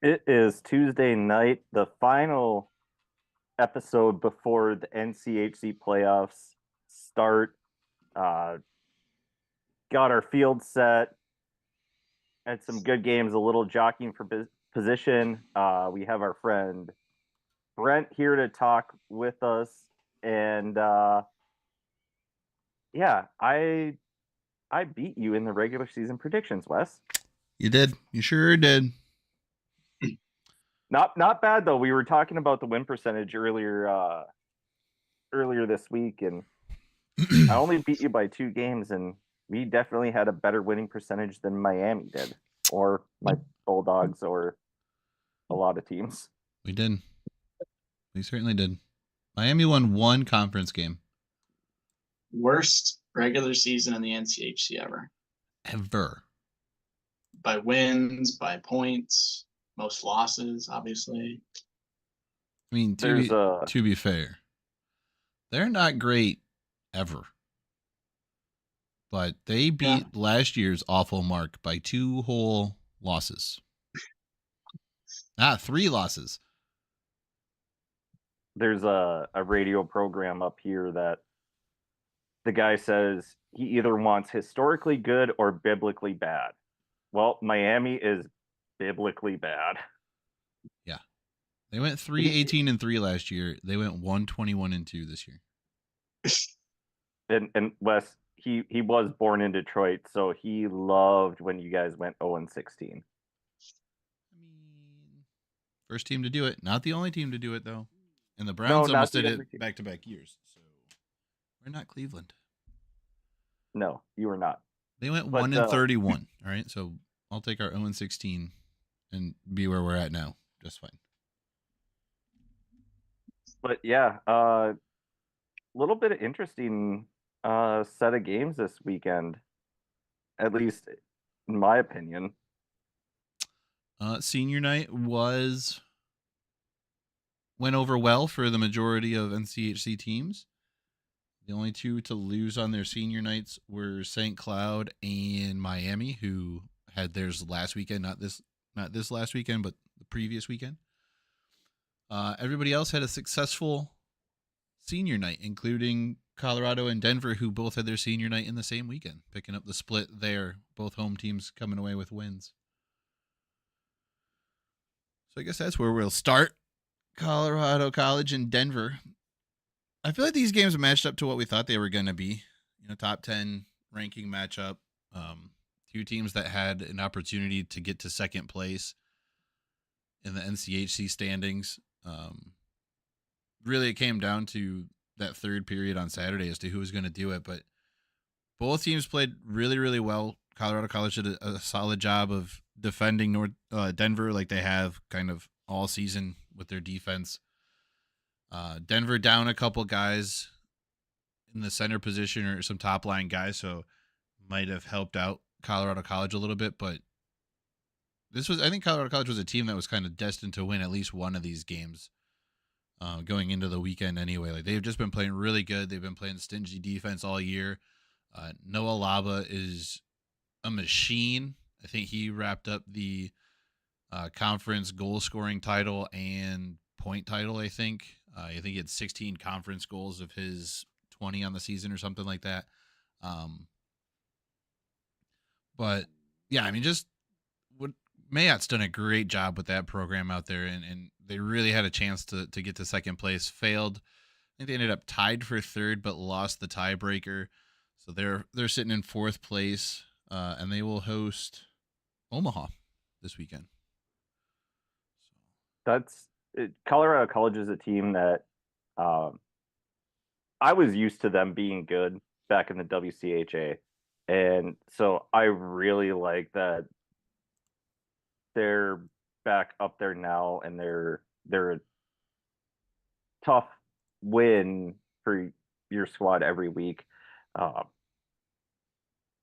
It is Tuesday night, the final episode before the NCHC playoffs start. Uh, got our field set, had some good games, a little jockeying for position. We have our friend Brent here to talk with us, and yeah, I beat you in the regular season predictions, Wes. You did. You sure did. Not bad though. We were talking about the win percentage earlier this week, and I only beat you by 2 games, and we definitely had a better winning percentage than Miami did, or my Bulldogs, or a lot of teams. We did. We certainly did. Miami won one conference game. Worst regular season in the NCHC ever. Ever. By wins, by points, most losses, obviously. I mean, to be fair, they're not great ever. But they beat last year's awful mark by 2 whole losses. 3 losses. There's a radio program up here that the guy says he either wants historically good or biblically bad. Well, Miami is biblically bad. Yeah. They went 3-18-3 last year. They went 1-21-2 this year. And Wes, he was born in Detroit, so he loved when you guys went 0-16. I mean, first team to do it. Not the only team to do it, though. And the Browns almost did it back-to-back years. So we're not Cleveland. No, you were not. They went 1-31. All right, so I'll take our 0-16 and be where we're at now. Just fine. But yeah, little bit of interesting set of games this weekend, at least in my opinion. Senior night went over well for the majority of NCHC teams. The only 2 to lose on their senior nights were St. Cloud and Miami, who had theirs last weekend, not this last weekend, but the previous weekend. Everybody else had a successful senior night, including Colorado and Denver, who both had their senior night in the same weekend, picking up the split there, both home teams coming away with wins. So I guess that's where we'll start. Colorado College and Denver. I feel like these games matched up to what we thought they were going to be. Top 10 ranking matchup. 2 teams that had an opportunity to get to second place in the NCHC standings. Really, it came down to that third period on Saturday as to who was going to do it. But both teams played really, really well. Colorado College did a solid job of defending Denver like they have kind of all season with their defense. Denver down a couple guys in the center position or some top line guys, so might have helped out Colorado College a little bit. But I think Colorado College was a team that was kind of destined to win at least one of these games going into the weekend anyway. Like, they've just been playing really good. They've been playing stingy defense all year. Noah Laba is a machine. I think he wrapped up the conference goal scoring title and point title, I think. I think he had 16 conference goals of his 20 on the season or something like that. But yeah, I mean, Mayott's done a great job with that program out there, and they really had a chance to get to second place. Failed. I think they ended up tied for third, but lost the tiebreaker. So they're sitting in fourth place, and they will host Omaha this weekend. Colorado College is a team that I was used to them being good back in the WCHA, and so I really like that they're back up there now, and they're a tough win for your squad every week.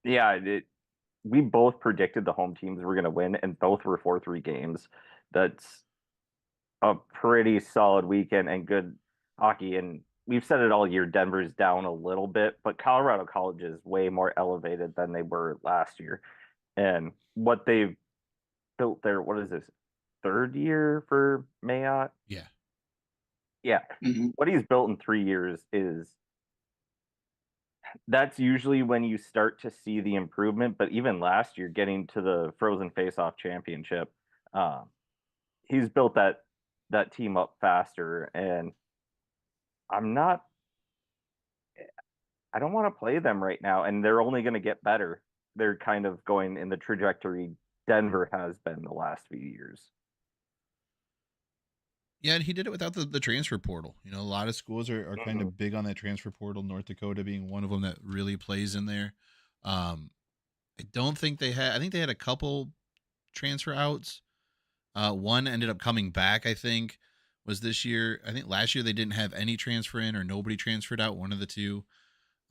We both predicted the home teams were going to win, and both were 4-3 games. That's a pretty solid weekend and good hockey. And we've said it all year, Denver's down a little bit, but Colorado College is way more elevated than they were last year. And what they've built there, what is this? third year for Mayotte. Yeah. Yeah. Mm-hmm. What he's built in 3 years that's usually when you start to see the improvement. But even last year, getting to the Frozen Face-Off Championship, um, he's built that team up faster. And I'm not, I don't want to play them right now, and they're only going to get better. They're kind of going in the trajectory Denver has been the last few years. Yeah, and he did it without the transfer portal. You know, a lot of schools are kind of big on that transfer portal, North Dakota being one of them that really plays in there. I don't think they had, I think they had a couple transfer outs. One ended up coming back, I think, was this year. I think last year they didn't have any transfer in or nobody transferred out, one of the two.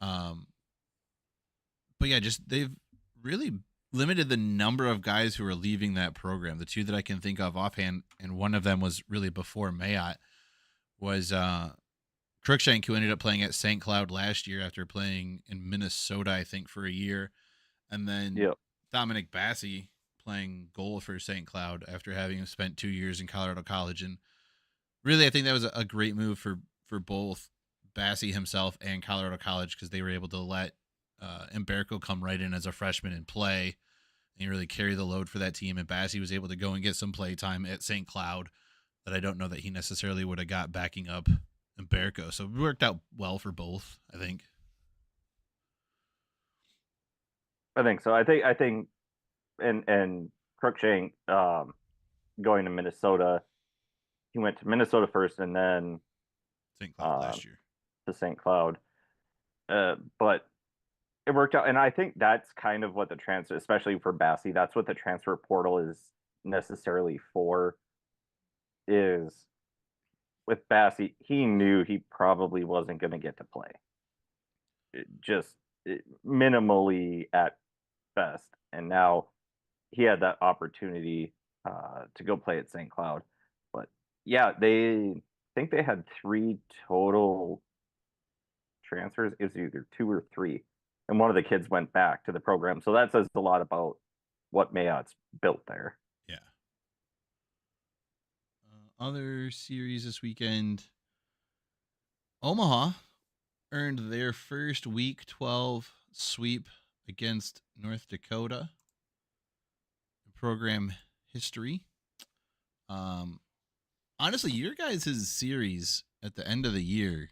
Um, but yeah, just they've really limited the number of guys who are leaving that program. The two that I can think of offhand, and one of them was really before Mayotte, was Cruikshank, who ended up playing at St. Cloud last year after playing in Minnesota, I think, for a year. And then Yep. Dominic Bassi playing goal for St. Cloud after having spent 2 years in Colorado College. And really, I think that was a great move for both Bassi himself and Colorado College, because they were able to let Umberco come right in as a freshman and play and really carry the load for that team. And Bassi was able to go and get some play time at St. Cloud that I don't know that he necessarily would have got backing up Umberco. So it worked out well for both, I think. I think so. I think, and Cruikshank, going to Minnesota, he went to Minnesota first, and then St. Cloud last year to St. Cloud. But it worked out, and I think that's kind of what the transfer, especially for Bassi, that's what the transfer portal is necessarily for. Is with Bassi, he knew he probably wasn't going to get to play, minimally at best, and now he had that opportunity to go play at St. Cloud. But yeah, they think they had 3 total transfers. It was either 2 or 3, and one of the kids went back to the program. So that says a lot about what Mayotte's built there. Yeah. Other series this weekend, Omaha earned their first Week 12 sweep against North Dakota. Program history. Honestly, your guys' series at the end of the year,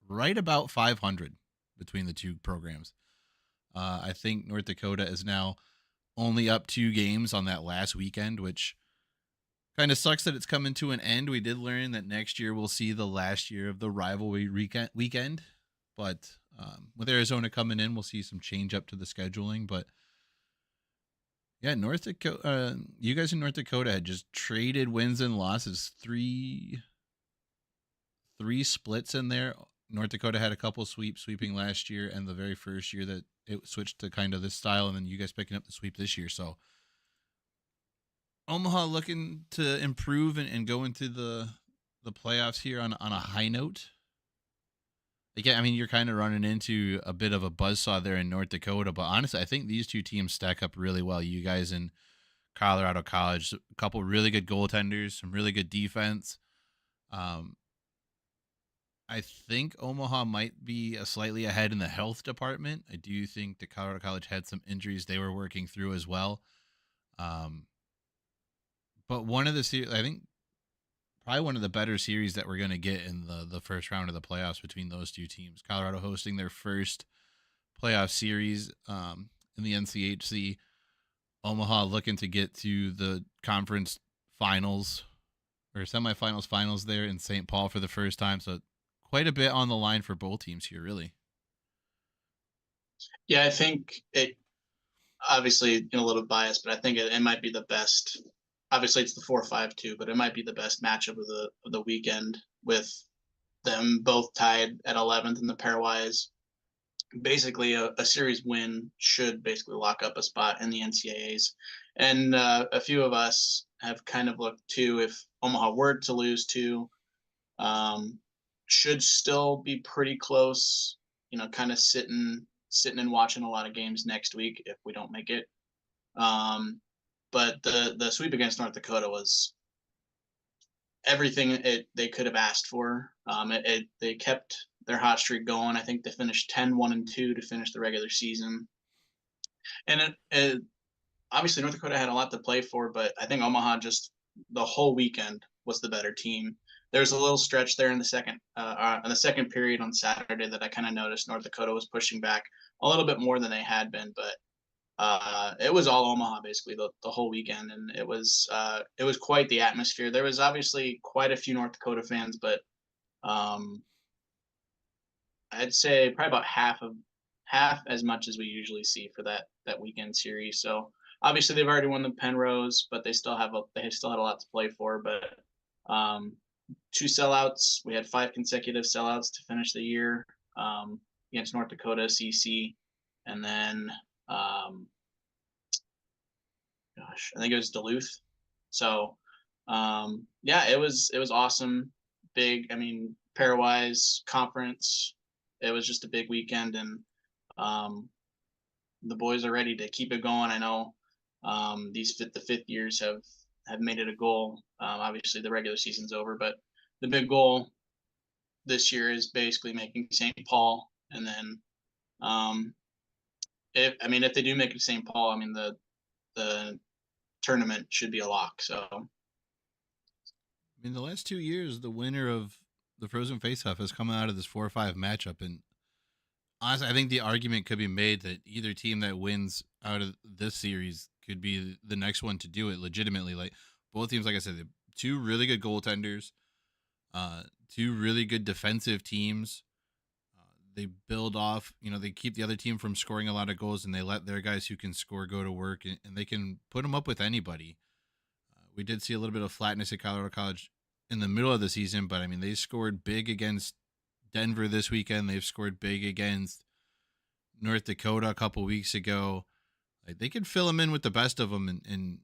right about 500 between the two programs. I think North Dakota is now only up 2 games on that last weekend, which kind of sucks that it's coming to an end. We did learn that next year we'll see the last year of the rivalry weekend, but with Arizona coming in, we'll see some change up to the scheduling. But yeah, North Dakota, you guys in North Dakota had just traded wins and losses, three splits in there. North Dakota had a couple sweeping last year, and the very first year that it switched to kind of this style, and then you guys picking up the sweep this year. So Omaha looking to improve and go into the playoffs here on a high note. Again, I mean, you're kind of running into a bit of a buzzsaw there in North Dakota, but honestly, I think these two teams stack up really well. You guys in Colorado College, a couple really good goaltenders, some really good defense. I think Omaha might be slightly ahead in the health department. I do think that Colorado College had some injuries they were working through as well. But one of the I think probably one of the better series that we're going to get in the first round of the playoffs between those two teams. Colorado hosting their first playoff series in the NCHC. Omaha looking to get to the conference finals or semifinals, finals there in St. Paul for the first time. So quite a bit on the line for both teams here, really. Yeah, I think it obviously a little biased, but I think it might be the best. Obviously, it's the 4-5-2, but it might be the best matchup of the weekend, with them both tied at 11th in the pairwise. Basically, a series win should basically lock up a spot in the NCAAs. And a few of us have kind of looked too, if Omaha were to lose to, should still be pretty close, kind of sitting and watching a lot of games next week if we don't make it. but the sweep against North Dakota was everything they could have asked for. They kept their hot streak going. I think they finished 10-1-2 to finish the regular season. And obviously North Dakota had a lot to play for, but I think Omaha just the whole weekend was the better team. There was a little stretch there in the second period on Saturday that I kind of noticed North Dakota was pushing back a little bit more than they had been, but it was all Omaha basically the whole weekend, and it was quite the atmosphere. There was obviously quite a few North Dakota fans, but I'd say probably about half as much as we usually see for that weekend series. So obviously they've already won the Penrose, but they still had a lot to play for. But 2 sellouts. We had 5 consecutive sellouts to finish the year against North Dakota, CC, and then I think it was Duluth. So yeah, it was awesome. Big, I mean, pairwise conference. It was just a big weekend, and the boys are ready to keep it going. I know the fifth years have made it a goal. Obviously, the regular season's over, but the big goal this year is basically making St. Paul, and then if they do make it to St. Paul, I mean the tournament should be a lock. So I mean, the last 2 years, the winner of the Frozen Faceoff has come out of this 4-5 matchup, and honestly, I think the argument could be made that either team that wins out of this series could be the next one to do it legitimately. Like both teams, like I said, 2 really good goaltenders, 2 really good defensive teams. They build off, they keep the other team from scoring a lot of goals, and they let their guys who can score go to work, and they can put them up with anybody. We did see a little bit of flatness at Colorado College in the middle of the season, but I mean, they scored big against Denver this weekend. They've scored big against North Dakota a couple weeks ago. Like, they could fill them in with the best of them, and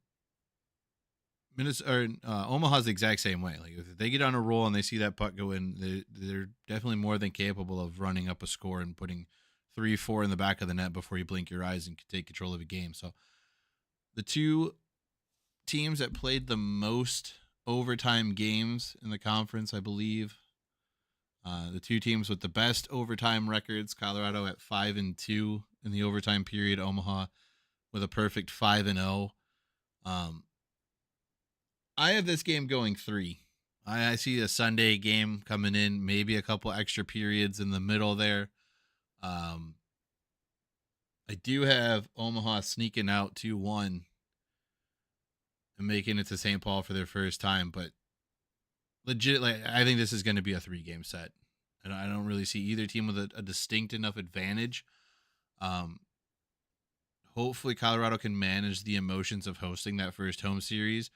Minnesota, Omaha's the exact same way. Like if they get on a roll and they see that puck go in, they're definitely more than capable of running up a score and putting 3-4 in the back of the net before you blink your eyes and take control of a game. So the 2 teams that played the most overtime games in the conference, I believe, the 2 teams with the best overtime records, Colorado at 5-2 in the overtime period, Omaha with a perfect 5-0. I have this game going 3. I see a Sunday game coming in, maybe a couple extra periods in the middle there. I do have Omaha sneaking out 2-1 and making it to St. Paul for their first time, but legit, like I think this is going to be a 3-game set, and I don't really see either team with a distinct enough advantage. Hopefully, Colorado can manage the emotions of hosting that first home series.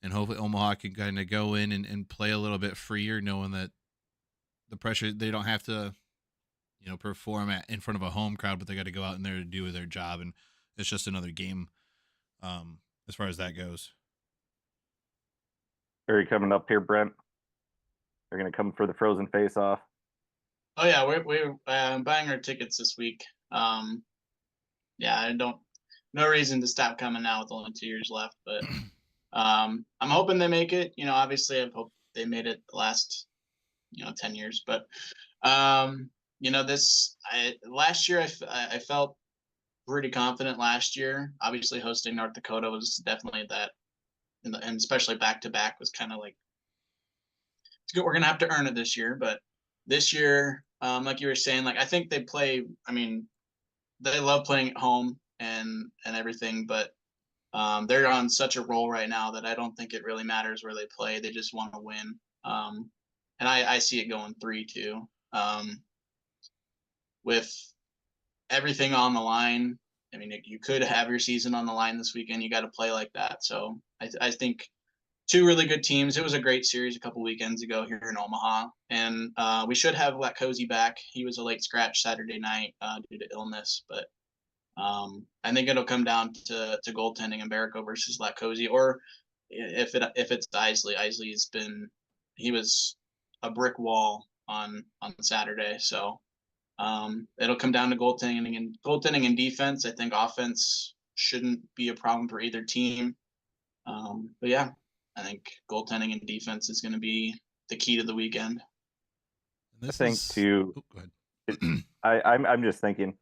And hopefully Omaha can kind of go in and play a little bit freer, knowing that the pressure, they don't have to, perform in front of a home crowd, but they got to go out in there to do their job. And it's just another game as far as that goes. Are you coming up here, Brent? They're going to come for the Frozen Face-Off. Oh yeah, we're buying our tickets this week. Yeah, no reason to stop coming now with only 2 years left, but I'm hoping they make it. Obviously, I hope they made it the last 10 years, but last year I felt pretty confident last year. Obviously, hosting North Dakota was definitely that, and especially back to back was kind of like, it's good. We're gonna have to earn it this year, but this year, like you were saying, like I think they play. I mean, they love playing at home and everything, but they're on such a roll right now that I don't think it really matters where they play. They just want to win. And I see it going 3-2. With everything on the line, I mean, you could have your season on the line this weekend. You got to play like that. So I think 2 really good teams. It was a great series a couple weekends ago here in Omaha. And we should have Latkozy back. He was a late scratch Saturday night due to illness, but I think it'll come down to goaltending and Barrico versus Latkozy, or if it's Isley. He was a brick wall on Saturday, so it'll come down to goaltending and defense. I think offense shouldn't be a problem for either team. But yeah, I think goaltending and defense is going to be the key to the weekend. This think is... too. Oh, go ahead. I'm just thinking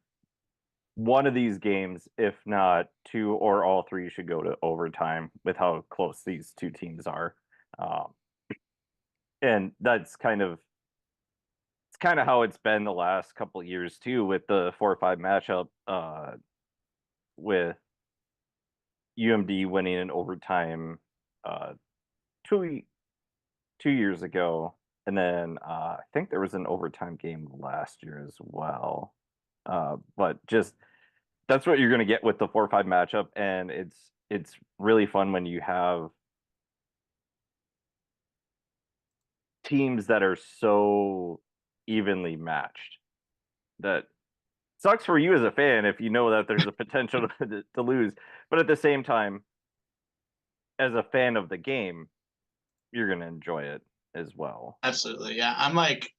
one of these games, if not two or all three, should go to overtime with how close these two teams are. And that's kind of how it's been the last couple of years too, with the 4-5 matchup, with UMD winning in overtime uh, two years ago, and then I think there was an overtime game last year as well. But just that's what you're going to get with the 4-5 matchup, and it's really fun when you have teams that are so evenly matched. That sucks for you as a fan if you know that there's a potential to lose, but at the same time, as a fan of the game, you're going to enjoy it as well. Absolutely. Yeah. I'm like,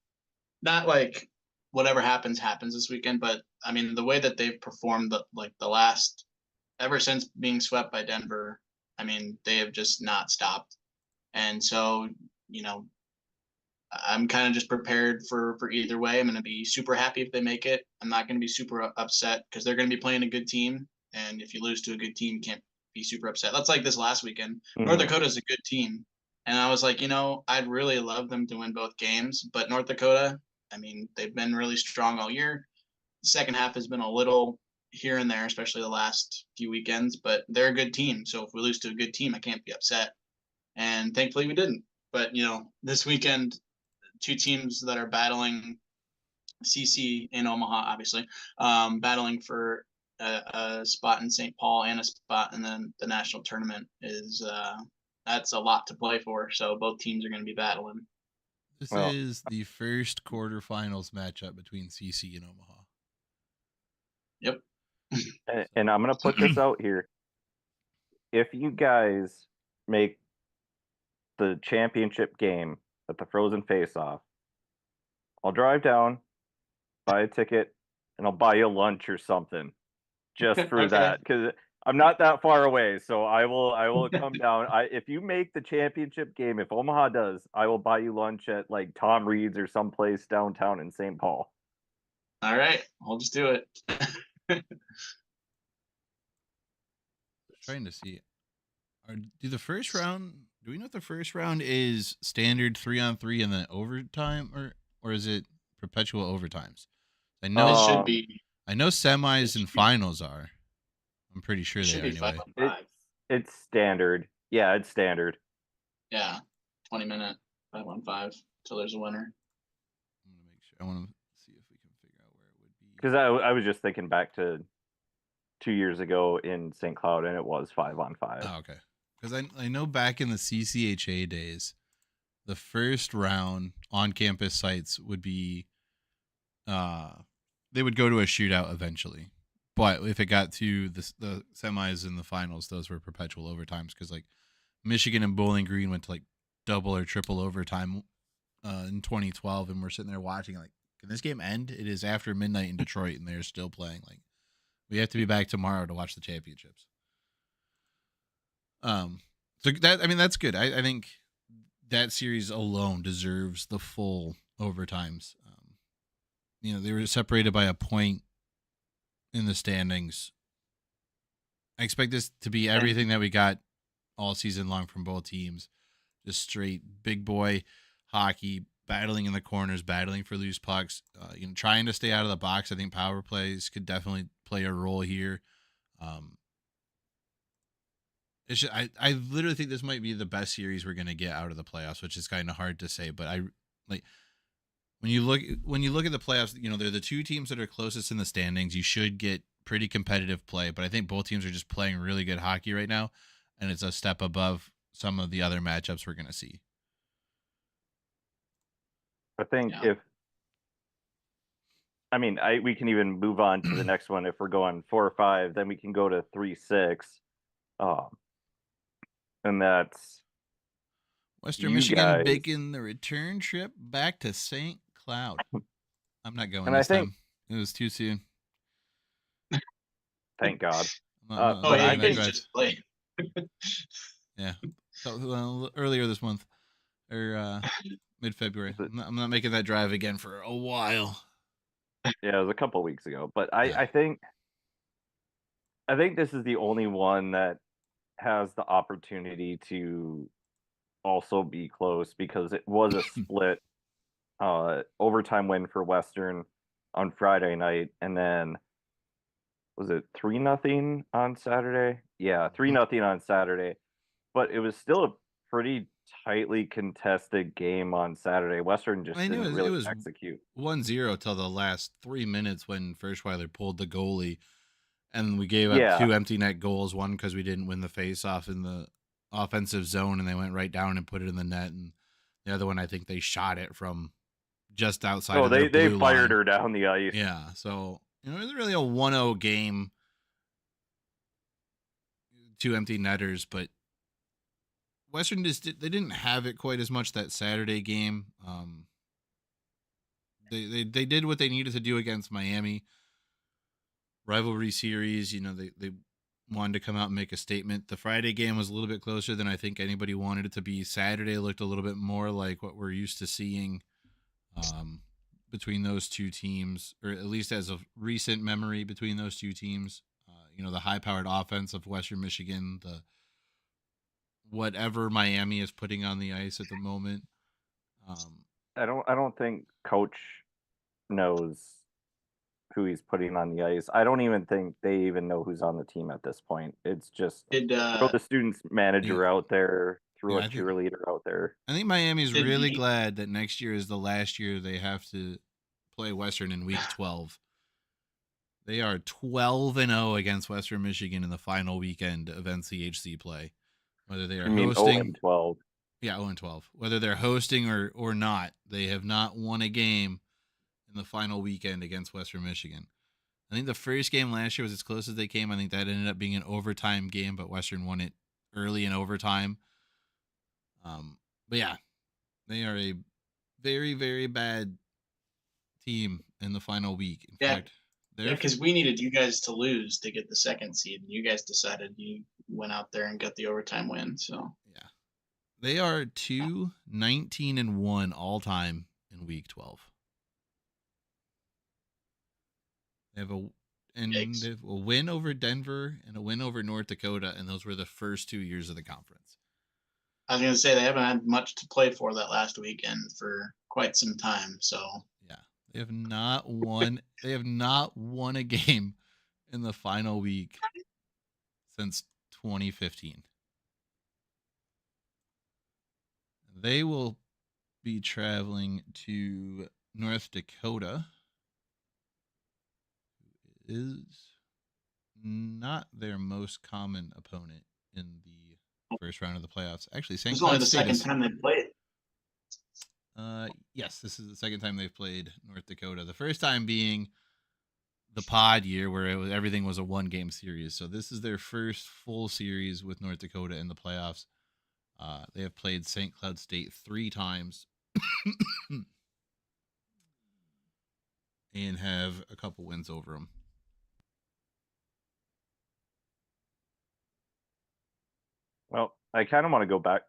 not like whatever happens this weekend, but I mean, the way that they've performed the last, ever since being swept by Denver, I mean, they have just not stopped. And so, I'm kind of just prepared for either way. I'm going to be super happy if they make it. I'm not going to be super upset because they're going to be playing a good team. And if you lose to a good team, you can't be super upset. That's like this last weekend. Mm-hmm. North Dakota is a good team. And I was like, I'd really love them to win both games. But North Dakota, I mean, they've been really strong all year. The second half has been a little here and there, especially the last few weekends. But they're a good team. So if we lose to a good team, I can't be upset. And thankfully we didn't. But, this weekend, two teams that are battling, CC in Omaha, obviously, battling for a spot in St. Paul and a spot in the national tournament is that's a lot to play for. So both teams are going to be battling. This is the first quarterfinals matchup between CC and Omaha. Yep. And I'm going to put this out here. If you guys make the championship game at the Frozen Face-Off, I'll drive down, buy a ticket, and I'll buy you lunch or something just for Okay. that, because I'm not that far away. So I will come down. If you make the championship game, if Omaha does, I will buy you lunch at like Tom Reed's or someplace downtown in St. Paul. All right, I'll just do it. Trying to see. Do we know if the first round is standard 3-on-3 and then overtime, or is it perpetual overtimes? I know it should be. I know semis and finals are. I'm pretty sure they are anyway. 5-on-5. It's standard. Yeah, it's standard. Yeah, 20-minute 5-on-5 till there's a winner. I'm gonna make sure. I want to see if we can figure out where it would be. Because I was just thinking back to 2 years ago in St. Cloud, and it was 5-on-5. Oh, okay. Because I know back in the CCHA days, the first round on campus sites would be, they would go to a shootout eventually. But if it got to the semis and the finals, those were perpetual overtimes. Because like Michigan and Bowling Green went to like double or triple overtime in 2012, and we're sitting there watching like, can this game end? It is after midnight in Detroit, and they're still playing. Like, we have to be back tomorrow to watch the championships. So that's good. I think that series alone deserves the full overtimes. They were separated by a point in the standings. I expect this to be everything that we got all season long from both teams. Just straight big boy hockey, battling in the corners, battling for loose pucks, trying to stay out of the box. I think power plays could definitely play a role here. It's just, I literally think this might be the best series we're gonna get out of the playoffs, which is kind of hard to say. But I like when you look at the playoffs, they're the two teams that are closest in the standings. You should get pretty competitive play, but I think both teams are just playing really good hockey right now, and it's a step above some of the other matchups we're gonna see. I think we can even move on to the next one. If we're going 4-5, then we can go to 3-6. And that's Western Michigan making the return trip back to St. Cloud. I'm not going this time. It was too soon. Thank God. I think just play. Yeah. Earlier this month or mid-February. I'm not making that drive again for a while. Yeah, it was a couple weeks ago, but Yeah. I think this is the only one that has the opportunity to also be close because it was a split overtime win for Western on Friday night, and then was it 3-0 on Saturday? Yeah, 3-0 on Saturday. But it was still a pretty tightly contested game on Saturday. Western just I knew didn't it really was execute. 1-0 till the last 3 minutes when Ferschweiler pulled the goalie, and we gave up Yeah. 2 empty net goals. One because we didn't win the face-off in the offensive zone, and they went right down and put it in the net. And the other one, I think they shot it from just outside of their they blue fired line. her down the ice. Yeah, so it was really a 1-0 game. 2 empty netters, but Western just they didn't have it quite as much that Saturday game. They did what they needed to do against Miami. Rivalry series, they wanted to come out and make a statement. The Friday game was a little bit closer than I think anybody wanted it to be. Saturday looked a little bit more like what we're used to seeing between those two teams, or at least as of recent memory between those two teams. The high-powered offense of Western Michigan, the whatever Miami is putting on the ice at the moment. I don't think Coach knows who he's putting on the ice. I don't even think they even know who's on the team at this point. It's just throw the students manager out there, throw a cheerleader out there. I think Miami's really glad that next year is the last year they have to play Western in week 12. They are 12-0 against Western Michigan in the final weekend of NCHC play. Whether they are hosting 0-12. Yeah, 0-12. Whether they're hosting or not, they have not won a game in the final weekend against Western Michigan. I think the first game last year was as close as they came. I think that ended up being an overtime game, but Western won it early in overtime. But yeah, they are a very, very bad team in the final week. In fact, because we needed you guys to lose to get the second seed, and you guys decided you went out there and got the overtime win. So yeah, they are 2-19-1 all time in week 12. They have a win over Denver and a win over North Dakota, and those were the first 2 years of the conference. I was going to say they haven't had much to play for that last weekend for quite some time. So yeah, they have not won. They have not won a game in the final week since 2015. They will be traveling to North Dakota, who is not their most common opponent in the first round of the playoffs. Actually, St. It's only Cloud the State second time they played. Yes, this is the second time they've played North Dakota. The first time being the pod year where everything was a 1-game series. So this is their first full series with North Dakota in the playoffs. They have played St. Cloud State 3 times and have a couple wins over them. Well, I kind of want to go back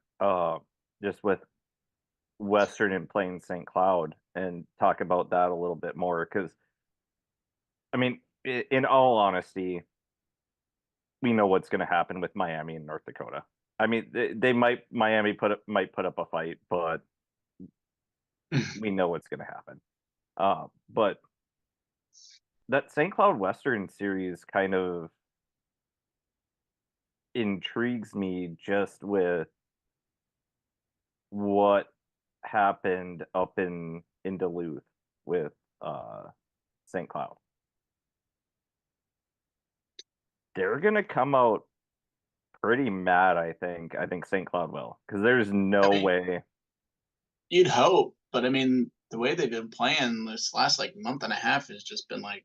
just with Western and playing St. Cloud and talk about that a little bit more because, I mean, in all honesty, we know what's going to happen with Miami and North Dakota. I mean, Miami might put up a fight, but we know what's going to happen. But that St. Cloud Western series kind of intrigues me just with what happened up in Duluth with St. Cloud. They're gonna come out pretty mad, I think. I think St. Cloud will, because there's no way. You'd hope, but I mean, the way they've been playing this last month and a half has just been let's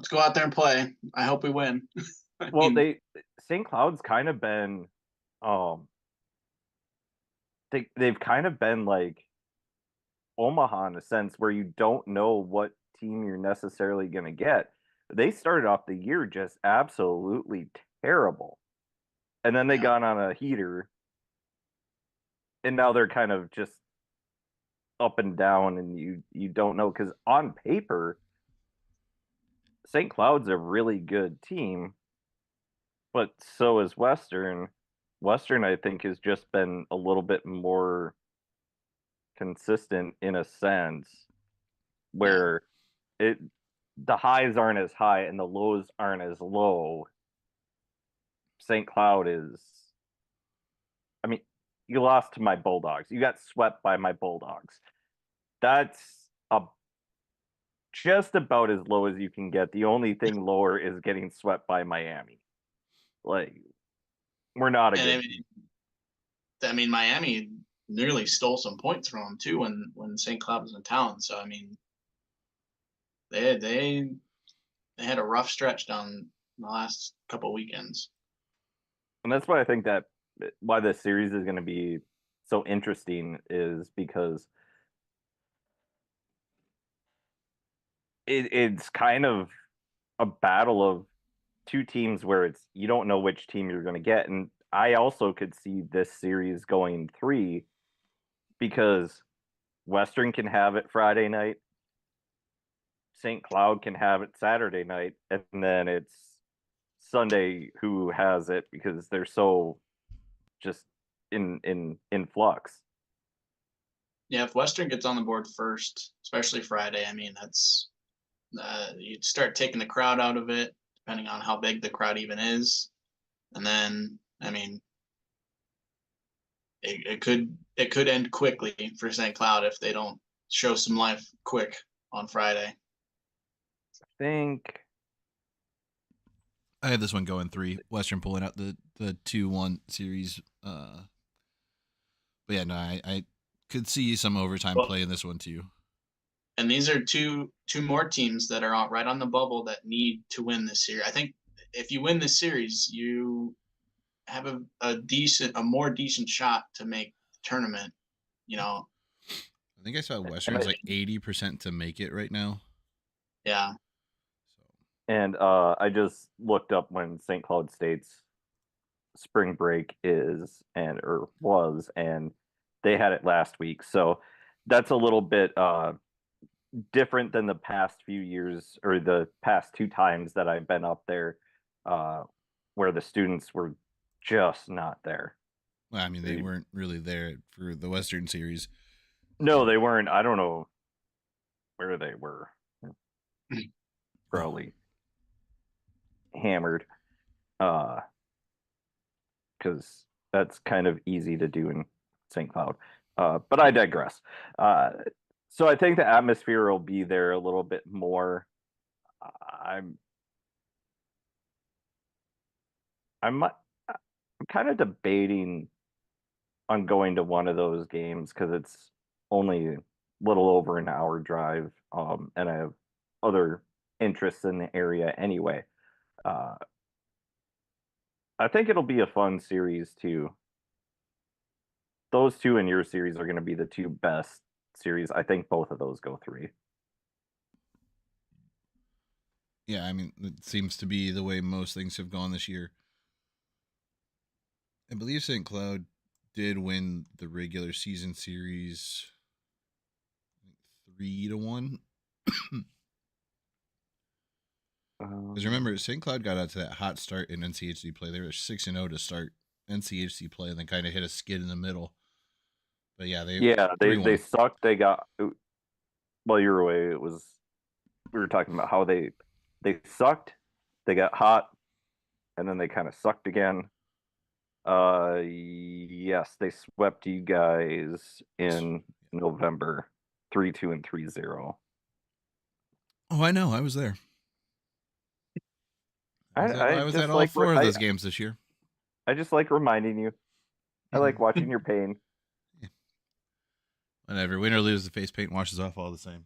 go out there and play. I hope we win. St. Cloud's kind of been, they've kind of been like Omaha in a sense where you don't know what team you're necessarily gonna get. They started off the year just absolutely terrible. and then they Yeah. got on a heater, and now they're kind of just up and down, and you don't know, because on paper, St. Cloud's a really good team, but so is Western. Western, I think, has just been a little bit more consistent in a sense, Yeah. where it the highs aren't as high and the lows aren't as low. St. Cloud is, I mean, you lost to my Bulldogs. You got swept by my Bulldogs. That's a just about as low as you can get. The only thing lower is getting swept by Miami. Like, we're not a And good team. I mean, Miami nearly stole some points from them too when St. Cloud was in town. So I mean, they had a rough stretch down the last couple weekends. And that's why I think that why this series is going to be so interesting is because it's kind of a battle of two teams where it's you don't know which team you're going to get. And I also could see this series going three because Western can have it Friday night, St. Cloud can have it Saturday night, and then it's Sunday who has it because they're so just in flux. Yeah, if Western gets on the board first, especially Friday, I mean that's you'd start taking the crowd out of it, depending on how big the crowd even is, and then I mean it could end quickly for St. Cloud if they don't show some life quick on Friday. I think I have this one going 3. Western pulling out the 2-1 series. But yeah, no, I could see some overtime Well, play in this one too. and these are two more teams that are right on the bubble that need to win this series. I think if you win this series, you have a more decent shot to make the tournament. You know, I think I saw and Western's like 80% to make it right now. yeah, So and I just looked up when St. Cloud State's spring break is and or was, and they had it last week. So that's a little bit different than the past few years or the past two times that I've been up there, uh, where the students were just not there. well, I mean, they weren't really there for the Western series. No, they weren't. I don't know where they were. Probably hammered, because that's kind of easy to do in St. Cloud. But I digress. Uh, so I think the atmosphere will be there a little bit more. I'm I'm kind of debating on going to one of those games because it's only a little over an hour drive, and I have other interests in the area anyway. Uh, I think it'll be a fun series too. Those two in your series are going to be the two best series. I think both of those go three. Yeah, I mean, it seems to be the way most things have gone this year. I believe St. Cloud did win the regular season series 3-1. Because remember, St. Cloud got out to that hot start in NCHC play. They were 6-0 to start NCHC play, and then kind of hit a skid in the middle. But yeah, they they 3-1. sucked. They got while you were away. It was we were talking about how they sucked. They got hot, and then they kind of sucked again. Yes, they swept you guys in November, 3-2 and 3-0. Oh, I know. I was there. I I was at just all like 4 of those games this year. I just like reminding you. I like watching your pain. Whenever win or lose, the face paint washes off all the same.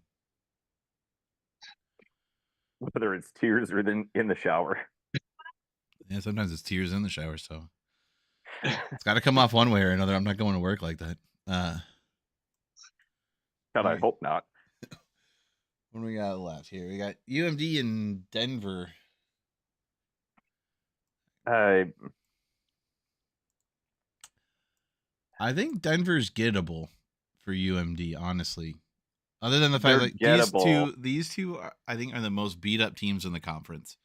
Whether it's tears or in the shower. Yeah, sometimes it's tears in the shower, so it's got to come off one way or another. I'm not going to work like that. God, I Right. hope not. What do we got left here? We got UMD in Denver. I I think Denver's gettable for UMD, honestly. Other than the fact They're like gettable. these two are, I think, are the most beat up teams in the conference.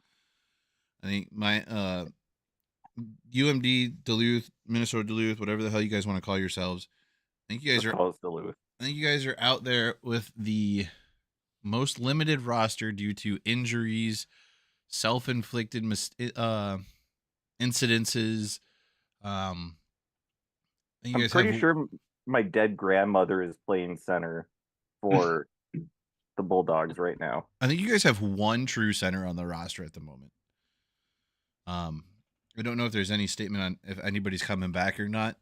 I think my UMD, Duluth, Minnesota Duluth, whatever the hell you guys want to call yourselves. I think you guys Let's are call us Duluth. I think you guys are out there with the most limited roster due to injuries, self-inflicted incidences. I think you I'm guys have pretty sure my dead grandmother is playing center for the Bulldogs right now. I think you guys have one true center on the roster at the moment. I don't know if there's any statement on if anybody's coming back or not.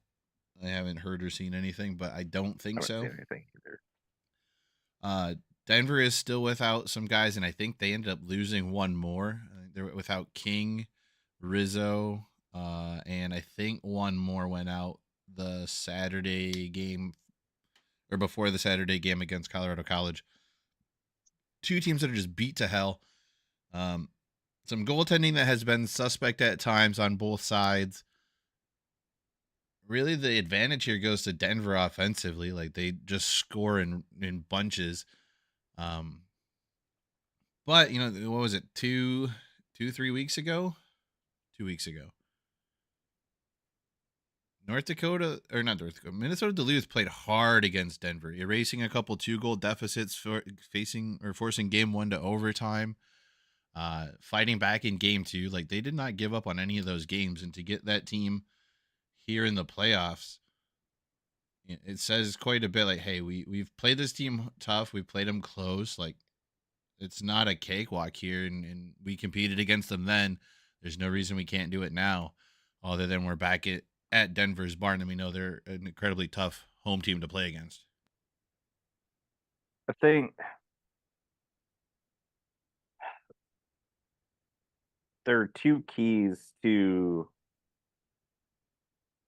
I haven't heard or seen anything, but I don't I think haven't so. seen anything either. Denver is still without some guys, and I think they ended up losing one more. They're without King, Rizzo, and I think one more went out the Saturday game or before the Saturday game against Colorado College. Two teams that are just beat to hell. Some goaltending that has been suspect at times on both sides. Really, the advantage here goes to Denver offensively. Like they just score in bunches. But you know, what was it? 3 weeks ago? 2 weeks ago. North Dakota, or not North Dakota, Minnesota Duluth played hard against Denver, erasing a couple 2-goal deficits for forcing game 1 to overtime. Fighting back in game 2. Like they did not give up on any of those games, and to get that team here in the playoffs, it says quite a bit. Like, hey, we've played this team tough, we've played them close. Like it's not a cakewalk here, and we competed against them then. There's no reason we can't do it now, other than we're back at Denver's barn, and we know they're an incredibly tough home team to play against. I think there are two keys to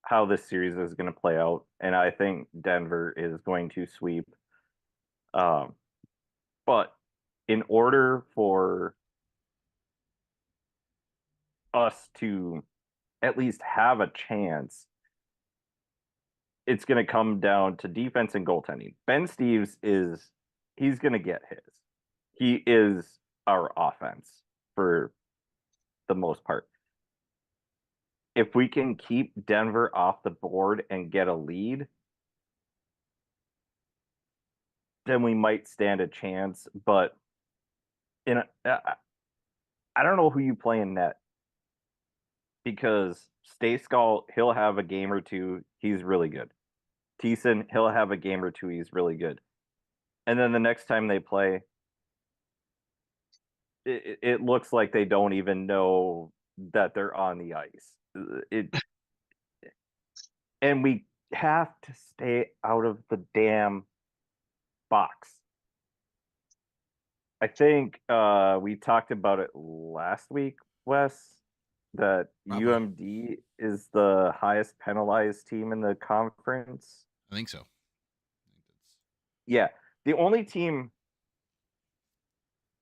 how this series is going to play out, and I think Denver is going to sweep. But in order for us to at least have a chance, it's going to come down to defense and goaltending. Ben Steves he's going to get his. He is our offense for the most part. If we can keep Denver off the board and get a lead, then we might stand a chance. But I don't know who you play in net, because Stay-Skull, he'll have a game or two. He's really good. Thiessen, he'll have a game or two. He's really good. And then the next time they play, it looks like they don't even know that they're on the ice. And we have to stay out of the damn box. I think we talked about it last week, Wes, that Probably. UMD is the highest penalized team in the conference. I think so. Yeah. The only team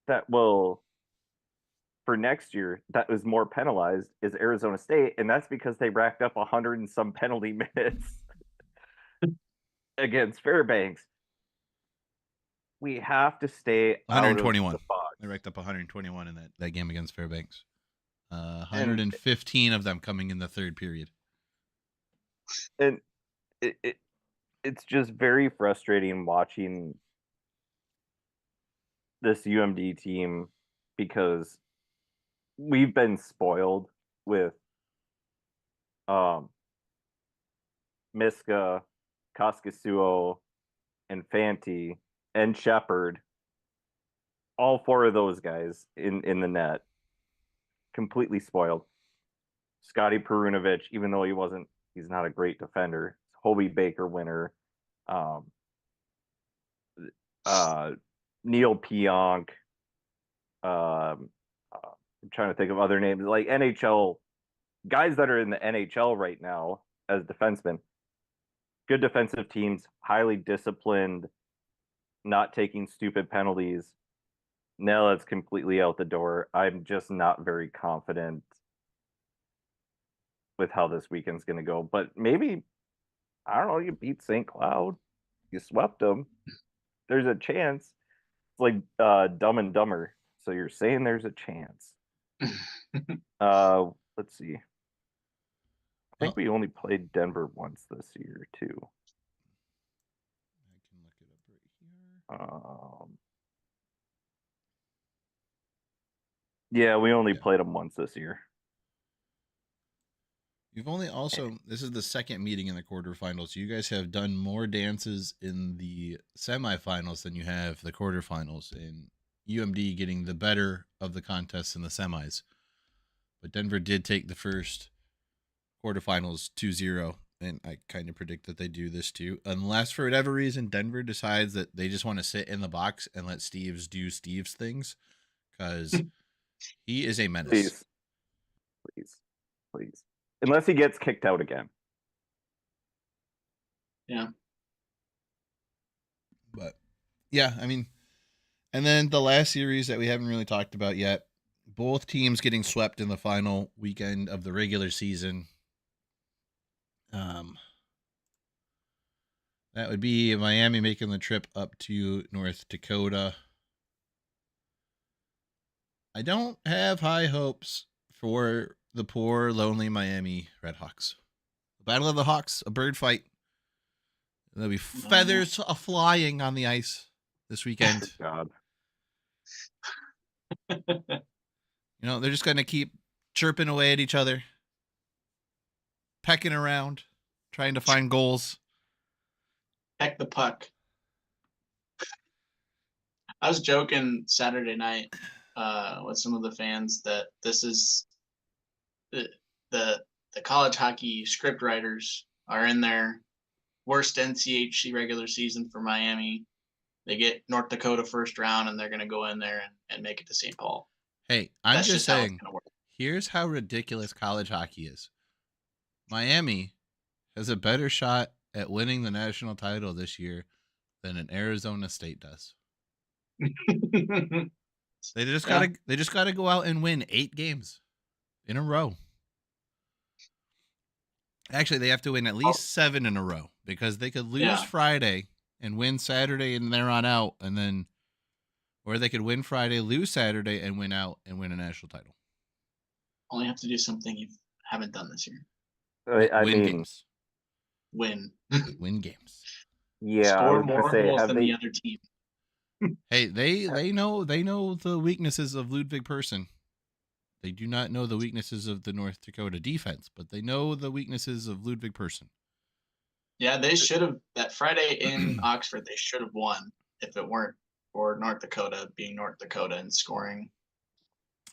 that will, for next year, that was more penalized is Arizona State, and that's because they racked up 100 and some penalty minutes against Fairbanks. We have to stay 121. out of the box. They racked up 121 in that game against Fairbanks. 115 of them coming in the third period. And it's just very frustrating watching this UMD team, because we've been spoiled with Miska, Kaskasuo, and Fanti, and Shepard. All 4 of those guys in the net. Completely spoiled. Scotty Perunovic, even though he's not a great defender. Hobie Baker winner. Neil Pionk. I'm trying to think of other names, like NHL guys that are in the NHL right now as defensemen. Good defensive teams, highly disciplined, not taking stupid penalties. Now that's completely out the door. I'm just not very confident with how this weekend's going to go. But maybe I don't know. You beat St. Cloud. You swept them. There's a chance. It's like Dumb and Dumber. So you're saying there's a chance. Let's see. I think we only played Denver once this year too. I can look it up right here. Yeah, we only played them once this year. You've only also, this is the second meeting in the quarterfinals. You guys have done more dances in the semifinals than you have the quarterfinals, and UMD getting the better of the contests in the semis. But Denver did take the first quarterfinals 2-0, and I kind of predict that they do this too, unless for whatever reason Denver decides that they just want to sit in the box and let Steves do Steves things, because he is a menace. Please. Unless he gets kicked out again. Yeah. But yeah, I mean, and then the last series that we haven't really talked about yet, both teams getting swept in the final weekend of the regular season. That would be Miami making the trip up to North Dakota. I don't have high hopes for the poor, lonely Miami Redhawks. The Battle of the Hawks, a bird fight. There'll be feathers flying on the ice this weekend. God. They're just going to keep chirping away at each other, pecking around, trying to find goals. Peck the puck. I was joking Saturday night with some of the fans that this is the college hockey script writers are in their worst NCHC regular season for Miami. They get North Dakota first round, and they're going to go in there and make it to St. Paul. Hey, I'm just saying, here's how ridiculous college hockey is. Miami has a better shot at winning the national title this year than an Arizona State does. They just gotta go out and win 8 games in a row. Actually, they have to win at least 7 in a row, because they could lose Friday and win Saturday and there on out, and then, or they could win Friday, lose Saturday, and win out and win a national title. Only have to do something you haven't done this year. Win games. Win games. Yeah, score more goals than the other team. Hey, they know the weaknesses of Ludwig Persson. They do not know the weaknesses of the North Dakota defense, but they know the weaknesses of Ludwig Persson. Yeah, they should have, that Friday in Oxford, they should have won if it weren't for North Dakota being North Dakota and scoring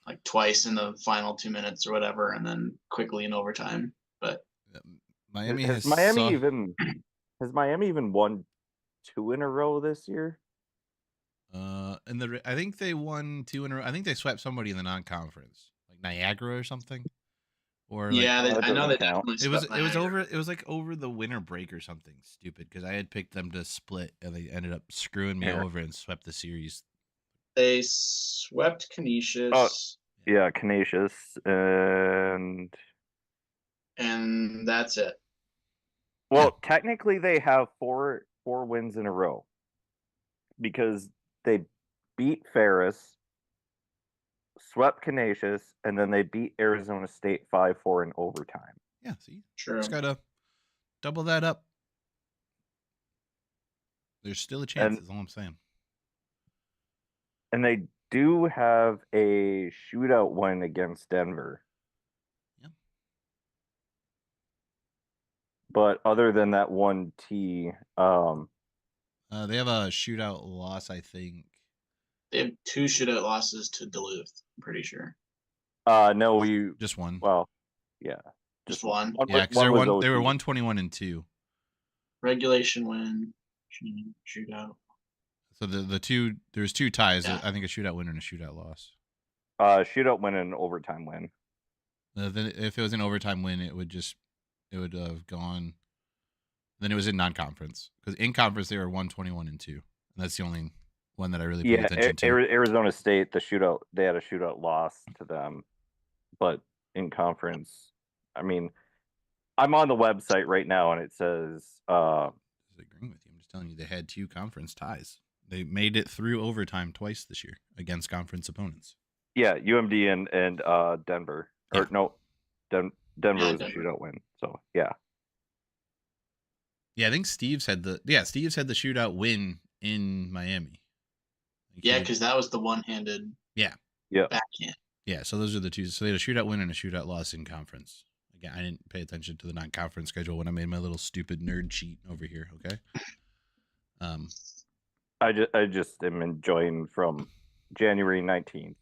like twice in the final 2 minutes or whatever, and then quickly in overtime. But Miami has Miami even won 2 in a row this year? I think they won 2 in a row. I think they swept somebody in the non-conference, like Niagara or something. Or I know they definitely swept Niagara. It was like over the winter break or something stupid, because I had picked them to split and they ended up screwing me over and swept the series. They swept Canisius. Oh, yeah, Canisius, and that's it. Well, technically they have four wins in a row, because they beat Ferris, swept Canisius, and then they beat Arizona State 5-4 in overtime. Yeah, see? True. Just gotta double that up. There's still a chance, is all I'm saying. And they do have a shootout win against Denver. Yeah. But other than that one T, they have a shootout loss, I think. They have 2 shootout losses to Duluth, I'm pretty sure. No, just one. Well, yeah. Just one. Yeah, because they were 121-2. Regulation win, shootout. So there's 2 ties. Yeah. I think a shootout win and a shootout loss. Shootout win and overtime win. Then if it was an overtime win, it would have gone. Then it was in non-conference, because in conference they were 121-2, and that's the only one that I really paid attention to. Arizona State, they had a shootout loss to them, but in conference, I mean, I'm on the website right now, and it says Agreeing with you. I'm just telling you, they had 2 conference ties. They made it through overtime twice this year against conference opponents. yeah, UMD and Denver. Yeah. Or no, Denver was a Denver. shootout win. So yeah. Yeah, I think Steve's had the shootout win in Miami. Yeah, because that was the one-handed Yeah. backhand. Yeah, so those are the 2. So they had a shootout win and a shootout loss in conference. Again, I didn't pay attention to the non-conference schedule when I made my little stupid nerd sheet over here, okay? I just am enjoying from January 19th.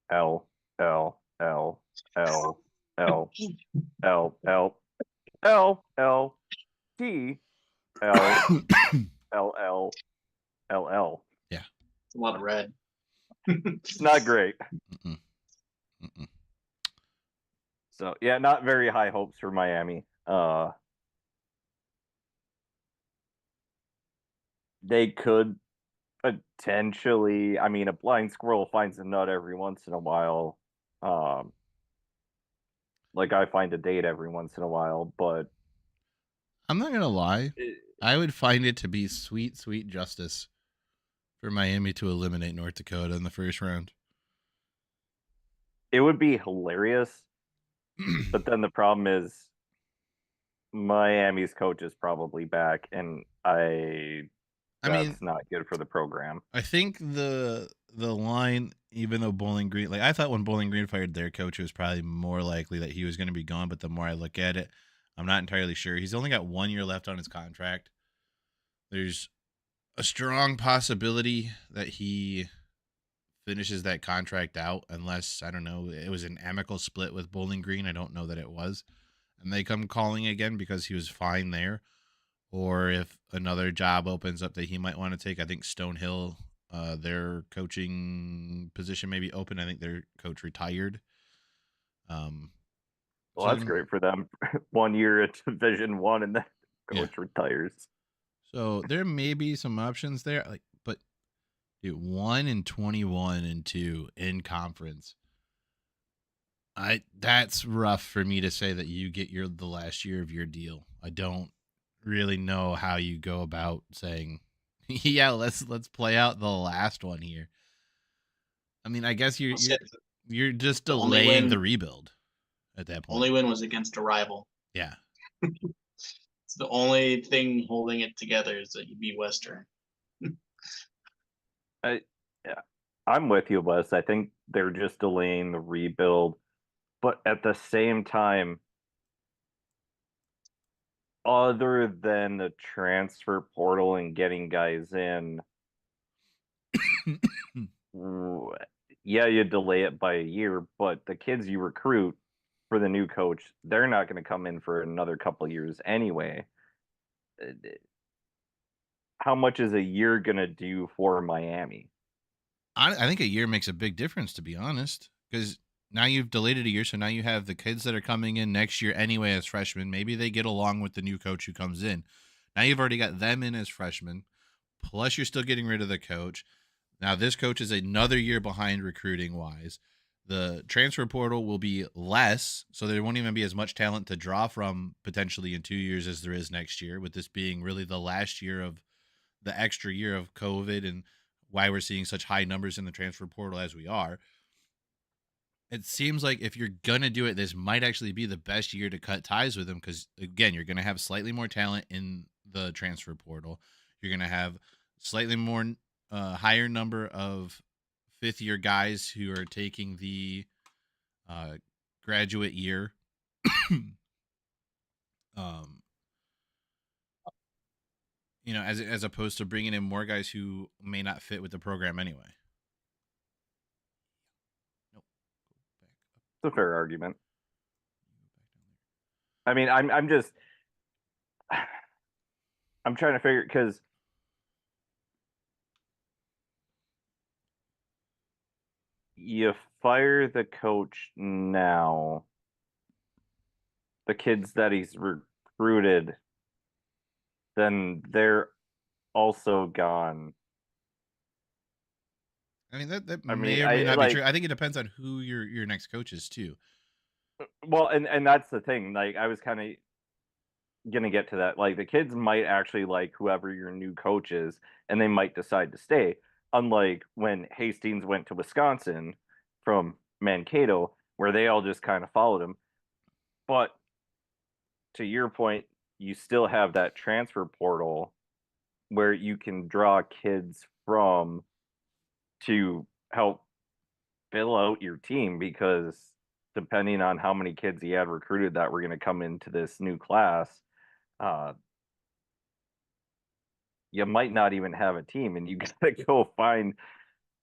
L L L L L L L L L T L L L L L. Yeah. It's a lot of red. Not great. Mm-mm. Mm-mm. So yeah, not very high hopes for Miami. They could potentially, I mean, a blind squirrel finds a nut every once in a while. Like I find a date every once in a while, but I'm not gonna lie. I would find it to be sweet, sweet justice for Miami to eliminate North Dakota in the first round. It would be hilarious. But then the problem is Miami's coach is probably back, and that's not good for the program. I think the line, even though Bowling Green, like I thought when Bowling Green fired their coach, it was probably more likely that he was going to be gone. But the more I look at it, I'm not entirely sure. He's only got 1 year left on his contract. There's a strong possibility that he finishes that contract out, unless, I don't know, it was an amicable split with Bowling Green. I don't know that it was. And they come calling again because he was fine there. Or if another job opens up that he might want to take. I think Stonehill, their coaching position may be open. I think their coach retired. Well, that's great for them. 1 year at Division I, and then coach retires. So there may be some options there. But dude, 1-21 and 2 in conference. That's rough for me to say that you get the last year of your deal. I don't really know how you go about saying, yeah, let's play out the last one here. I mean, I guess you're just delaying the rebuild at that point. Only win was against a rival. Yeah. It's the only thing holding it together is that you beat Western. I'm with you, Wes. I think they're just delaying the rebuild, but at the same time, other than the transfer portal and getting guys in, yeah, you delay it by a year, but the kids you recruit for the new coach, they're not going to come in for another couple of years anyway. How much is a year going to do for Miami? I think a year makes a big difference, to be honest, because now you've delayed it a year, so now you have the kids that are coming in next year anyway as freshmen. Maybe they get along with the new coach who comes in. Now you've already got them in as freshmen, plus you're still getting rid of the coach. Now this coach is another year behind recruiting-wise. The transfer portal will be less, so there won't even be as much talent to draw from potentially in 2 years as there is next year, with this being really the last year of the extra year of COVID and why we're seeing such high numbers in the transfer portal as we are. It seems like if you're going to do it, this might actually be the best year to cut ties with them because, again, you're going to have slightly more talent in the transfer portal. You're going to have slightly more higher number of fifth-year guys who are taking the graduate year. As opposed to bringing in more guys who may not fit with the program anyway. It's a fair argument. I mean, I'm trying to figure, because you fire the coach now, the kids that he's recruited, then they're also gone. I mean, that may or may not be true. I think it depends on who your next coach is too. Well, and that's the thing. Like, I was kind of gonna get to that. Like the kids might actually like whoever your new coach is, and they might decide to stay. Unlike when Hastings went to Wisconsin from Mankato, where they all just kind of followed him. But to your point, you still have that transfer portal where you can draw kids from to help fill out your team, because depending on how many kids he had recruited that were going to come into this new class, uh, you might not even have a team, and you got to go find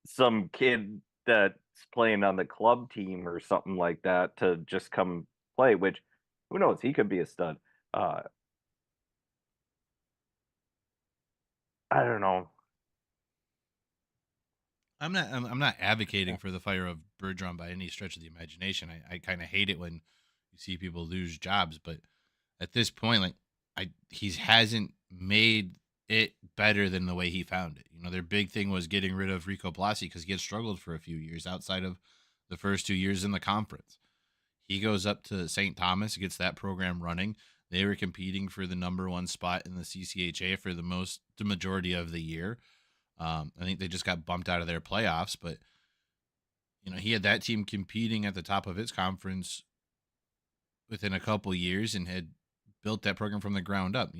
some kid that's playing on the club team or something like that to just come play, which who knows, he could be a stud. I don't know. I'm not advocating for the fire of Bergeron by any stretch of the imagination. I kind of hate it when you see people lose jobs, but at this point, like he hasn't made it better than the way he found it. You know, their big thing was getting rid of Rico Blasi because he had struggled for a few years outside of the first 2 years in the conference. He goes up to St. Thomas, gets that program running. They were competing for the number one spot in the CCHA for the majority of the year. I think they just got bumped out of their playoffs, but you know, he had that team competing at the top of its conference within a couple years and had built that program from the ground up.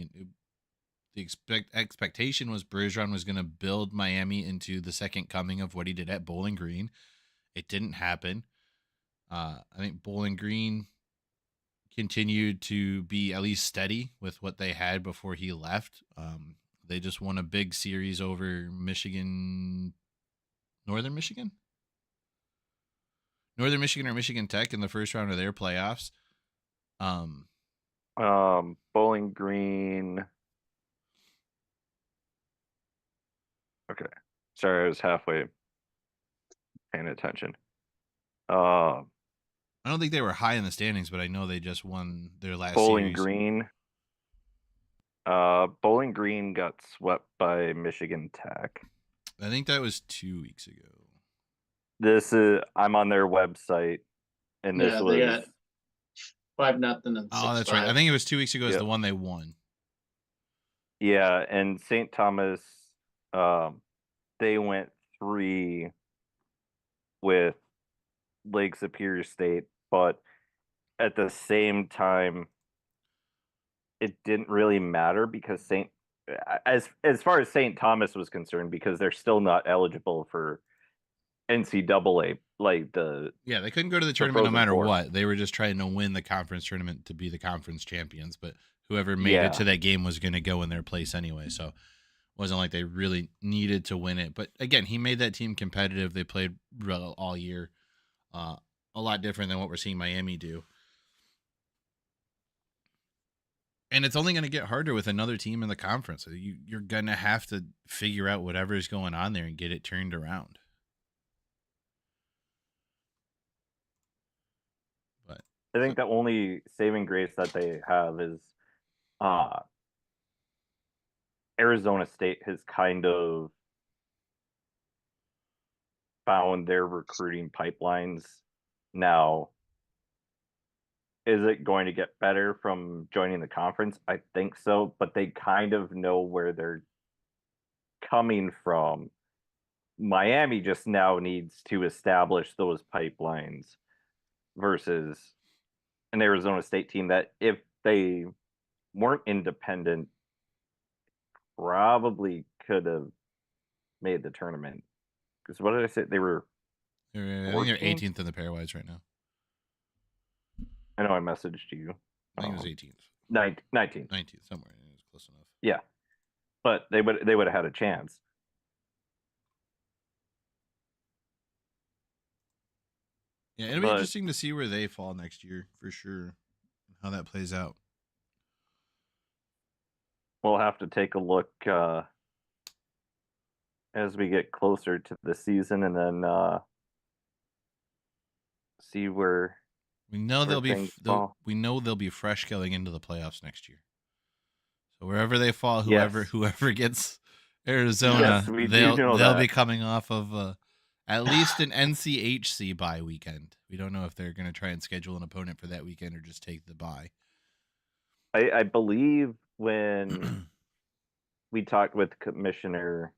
The expectation was Bergeron was going to build Miami into the second coming of what he did at Bowling Green. It didn't happen. I think Bowling Green continued to be at least steady with what they had before he left. They just won a big series over Northern Michigan or Michigan Tech in the first round of their playoffs. Bowling Green. Okay, sorry, I was halfway paying attention. I don't think they were high in the standings, but I know they just won their last Bowling series. Green. Bowling Green got swept by Michigan Tech. I think that was 2 weeks ago. I'm on their website, and this was they got 5-0 and 6-5. Oh, that's right. I think it was 2 weeks ago. Is the one they won. Yeah, and St. Thomas, they went 3 with Lake Superior State, but at the same time, it didn't really matter because as far as St. Thomas was concerned, because they're still not eligible for NCAA, like they couldn't go to the tournament no matter Four. what. They were just trying to win the conference tournament to be the conference champions, but whoever made it to that game was going to go in their place anyway. So it wasn't like they really needed to win it. But again, he made that team competitive. They played well all year. A lot different than what we're seeing Miami do. And it's only going to get harder with another team in the conference. So you're going to have to figure out whatever is going on there and get it turned around. But I think the only saving grace that they have is Arizona State has kind of found their recruiting pipelines now. Is it going to get better from joining the conference? I think so, but they kind of know where they're coming from. Miami just now needs to establish those pipelines versus an Arizona State team that, if they weren't independent, probably could have made the tournament. Because what did I say? They were I think they're 18th in the pairwise right now. I know I messaged you. I think it was 18th. 19th. 19th, somewhere. It was close enough. Yeah. But they would have had a chance. Yeah, it'll be interesting to see where they fall next year for sure. How that plays out. We'll have to take a look as we get closer to the season, and then see where we know they'll be fresh going into the playoffs next year. So wherever they fall, whoever gets Arizona, they'll be coming off of at least an NCHC bye weekend. We don't know if they're going to try and schedule an opponent for that weekend or just take the bye. I believe when we talked with the commissioner,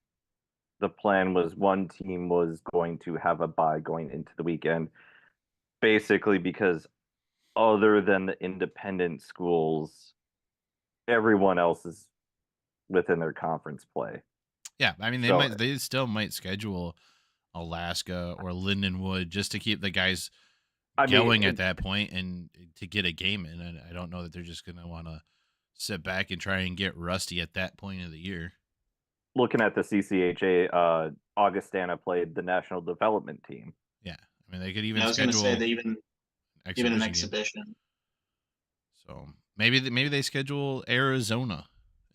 the plan was one team was going to have a bye going into the weekend, basically because other than the independent schools, everyone else is within their conference play. Yeah, I mean they still might schedule Alaska or Lindenwood just to keep the guys going at that point and to get a game in. And I don't know that they're just going to want to sit back and try and get rusty at that point of the year. Looking at the CCHA, Augustana played the national development team. Yeah, I mean they could even. I was going to say they even an exhibition. Game. So maybe they schedule Arizona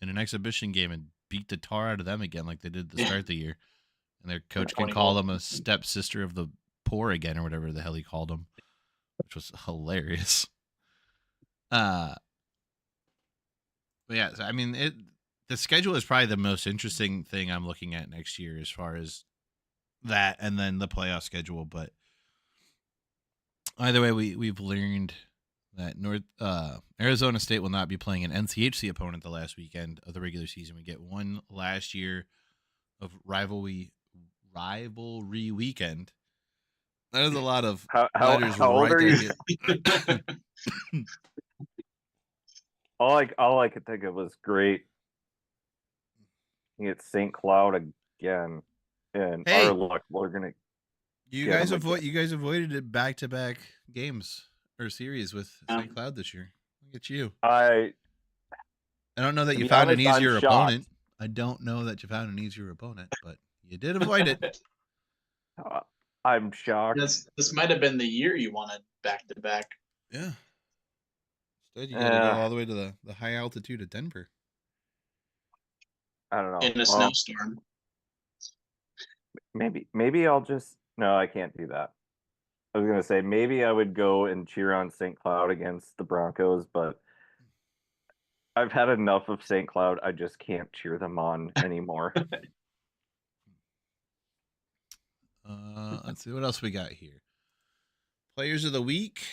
in an exhibition game and beat the tar out of them again, like they did at the start of the year. And their coach can call them a stepsister of the poor again, or whatever the hell he called them, which was hilarious. But yeah, so, I mean, the schedule is probably the most interesting thing I'm looking at next year as far as that, and then the playoff schedule. But either way, we've learned that Arizona State will not be playing an NCHC opponent the last weekend of the regular season. We get one last year of rivalry weekend. That is a lot of letters. How old are you? All I could think of was great. It's St. Cloud again, and our luck, we're gonna. You guys avoided it back-to-back games or series with St. Cloud this year. Look at you. I don't know that you found an easier opponent. I don't know that you found an easier opponent, but you did avoid it. I'm shocked. This might have been the year you wanted back-to-back. Yeah. Instead, you got to go all the way to the high altitude of Denver. I don't know. In a snowstorm. Maybe I'll just... No, I can't do that. I was going to say, maybe I would go and cheer on St. Cloud against the Broncos, but I've had enough of St. Cloud. I just can't cheer them on anymore. Let's see what else we got here. Players of the week.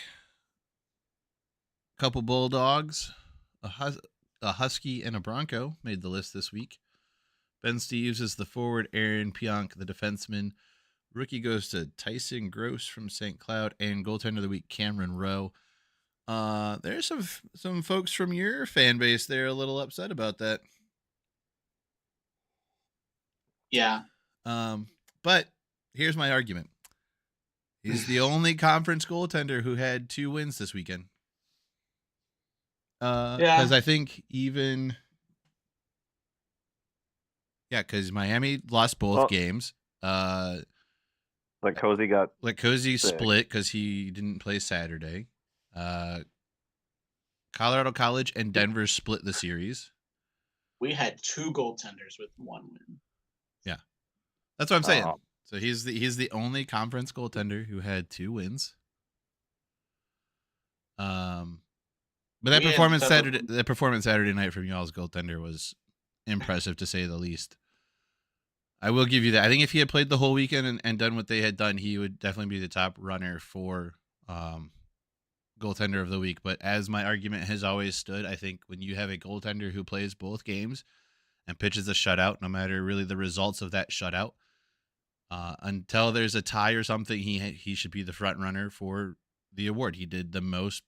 Couple Bulldogs, a Husky, and a Bronco made the list this week. Ben Steves is the forward, Aaron Pionk the defenseman. Rookie goes to Tyson Gross from St. Cloud, and goaltender of the week, Cameron Rowe. There's some folks from your fan base there a little upset about that. Yeah. But here's my argument. He's the only conference goaltender who had 2 wins this weekend. Because I think even... Yeah, because Miami lost both games. Cozy split because he didn't play Saturday. Colorado College and Denver split the series. We had 2 goaltenders with 1 win. Yeah, that's what I'm saying. So he's the only conference goaltender who had 2 wins. But that performance Saturday night from y'all's goaltender was impressive to say the least. I will give you that. I think if he had played the whole weekend and done what they had done, he would definitely be the top runner for goaltender of the week. But as my argument has always stood, I think when you have a goaltender who plays both games and pitches a shutout, no matter really the results of that shutout, until there's a tie or something, he should be the front runner for the award. He did the most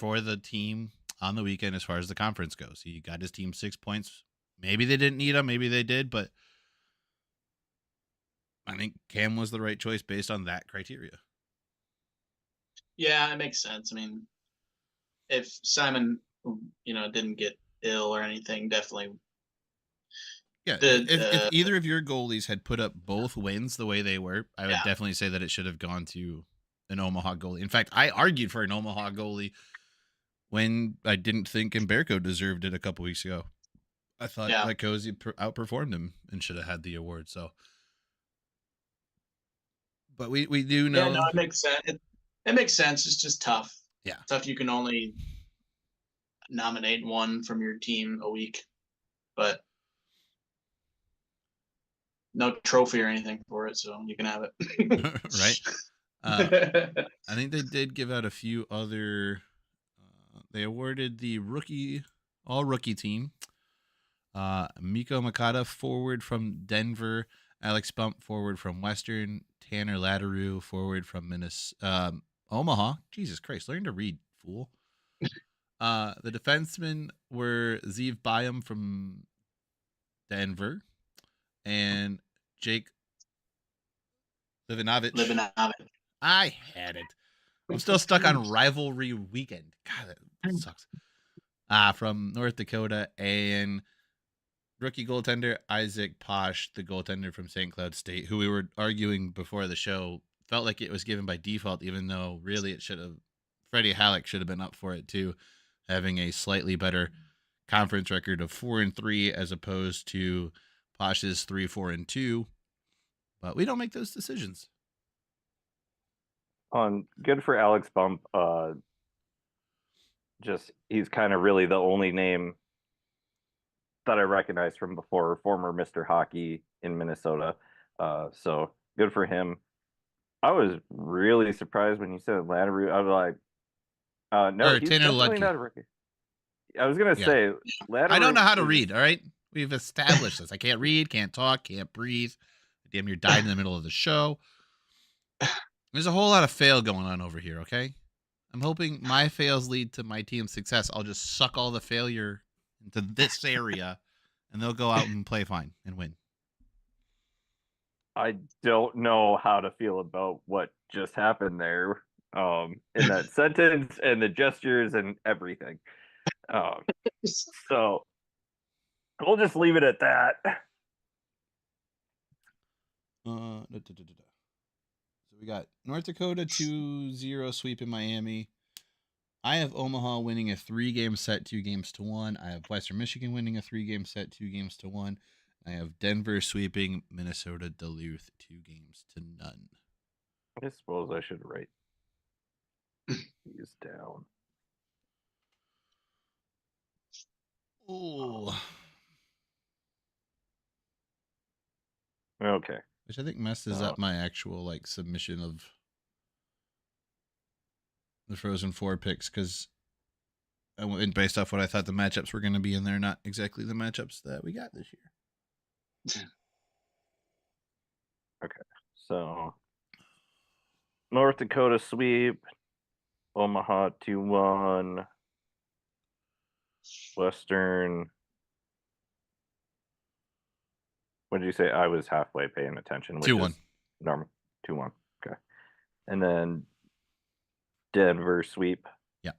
for the team on the weekend as far as the conference goes. He got his team 6 points. Maybe they didn't need him, maybe they did, but I think Cam was the right choice based on that criteria. Yeah, it makes sense. I mean, if Simon, didn't get ill or anything, definitely. Yeah, if either of your goalies had put up both wins the way they were, I would definitely say that it should have gone to an Omaha goalie. In fact, I argued for an Omaha goalie when I didn't think Umberko deserved it a couple weeks ago. I thought that Cozy outperformed him and should have had the award. So, but we do know. Yeah, no, it makes sense. It makes sense. It's just tough. Yeah, tough. You can only nominate one from your team a week, but no trophy or anything for it, so you can have it. Right. I think they did give out a few other. they awarded the all rookie team. Miko Makata, forward from Denver. Alex Bump, forward from Western. Tanner Latteru, forward from Omaha. Jesus Christ, learn to read, fool. The defensemen were Zeev Byam from Denver and Jake Livanovich. I had it. I'm still stuck on rivalry weekend. God, that sucks. From North Dakota, and rookie goaltender Isaac Posh, the goaltender from St. Cloud State, who we were arguing before the show, felt like it was given by default, even though really it should have. Freddie Halleck should have been up for it too, having a slightly better conference record of 4-3 as opposed to Posh's 3-4-2. But we don't make those decisions. Good for Alex Bump. Just he's kind of really the only name that I recognize from before, former Mr. Hockey in Minnesota. So good for him. I was really surprised when you said Latteru. I was like, no, he's definitely not a rookie. I was gonna say Latteru. I don't know how to read. All right, we've established this. I can't read, can't talk, can't breathe. Damn, you died in the middle of the show. There's a whole lot of fail going on over here. Okay, I'm hoping my fails lead to my team's success. I'll just suck all the failure into this area, and they'll go out and play fine and win. I don't know how to feel about what just happened there, in that sentence and the gestures and everything. So we'll just leave it at that. So we got North Dakota 2-0 sweep in Miami. I have Omaha winning a 3-game set, 2-1. I have Western Michigan winning a 3-game set, 2-1. I have Denver sweeping Minnesota Duluth 2-0. I suppose I should write these down. Oh. Okay. Which I think messes up my actual submission of the Frozen Four picks, because I went based off what I thought the matchups were going to be in there, not exactly the matchups that we got this year. Okay, so North Dakota sweep, Omaha 2-1, Western. What did you say? I was halfway paying attention. 2-1. Normal 2-1. Okay, and then Denver sweep. Yep.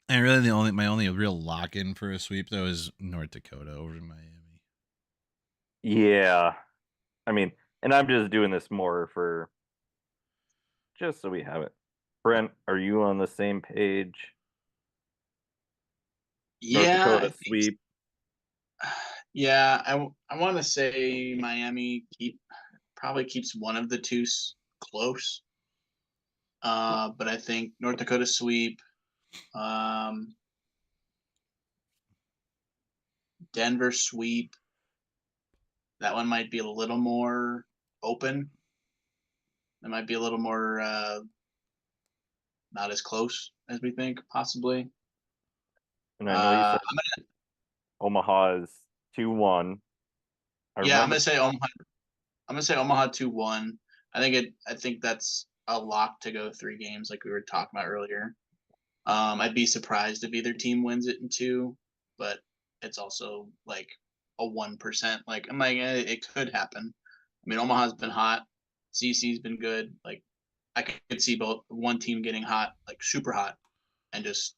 And really, my only real lock in for a sweep though is North Dakota over Miami. Yeah, I mean, and I'm just doing this more for just so we have it. Brent, are you on the same page? Yeah, North Dakota sweep. Yeah, I want to say Miami probably keeps one of the two close. But I think North Dakota sweep, Denver sweep. That one might be a little more open. It might be a little more not as close as we think, possibly. And I know you said Omaha is 2-1. I'm gonna say Omaha. I'm gonna say Omaha 2-1. I think that's a lock to go 3 games, like we were talking about earlier. I'd be surprised if either team wins it in 2, but it's also like a 1%. It could happen. I mean, Omaha's been hot. CC's been good. I could see both one team getting hot, super hot, and just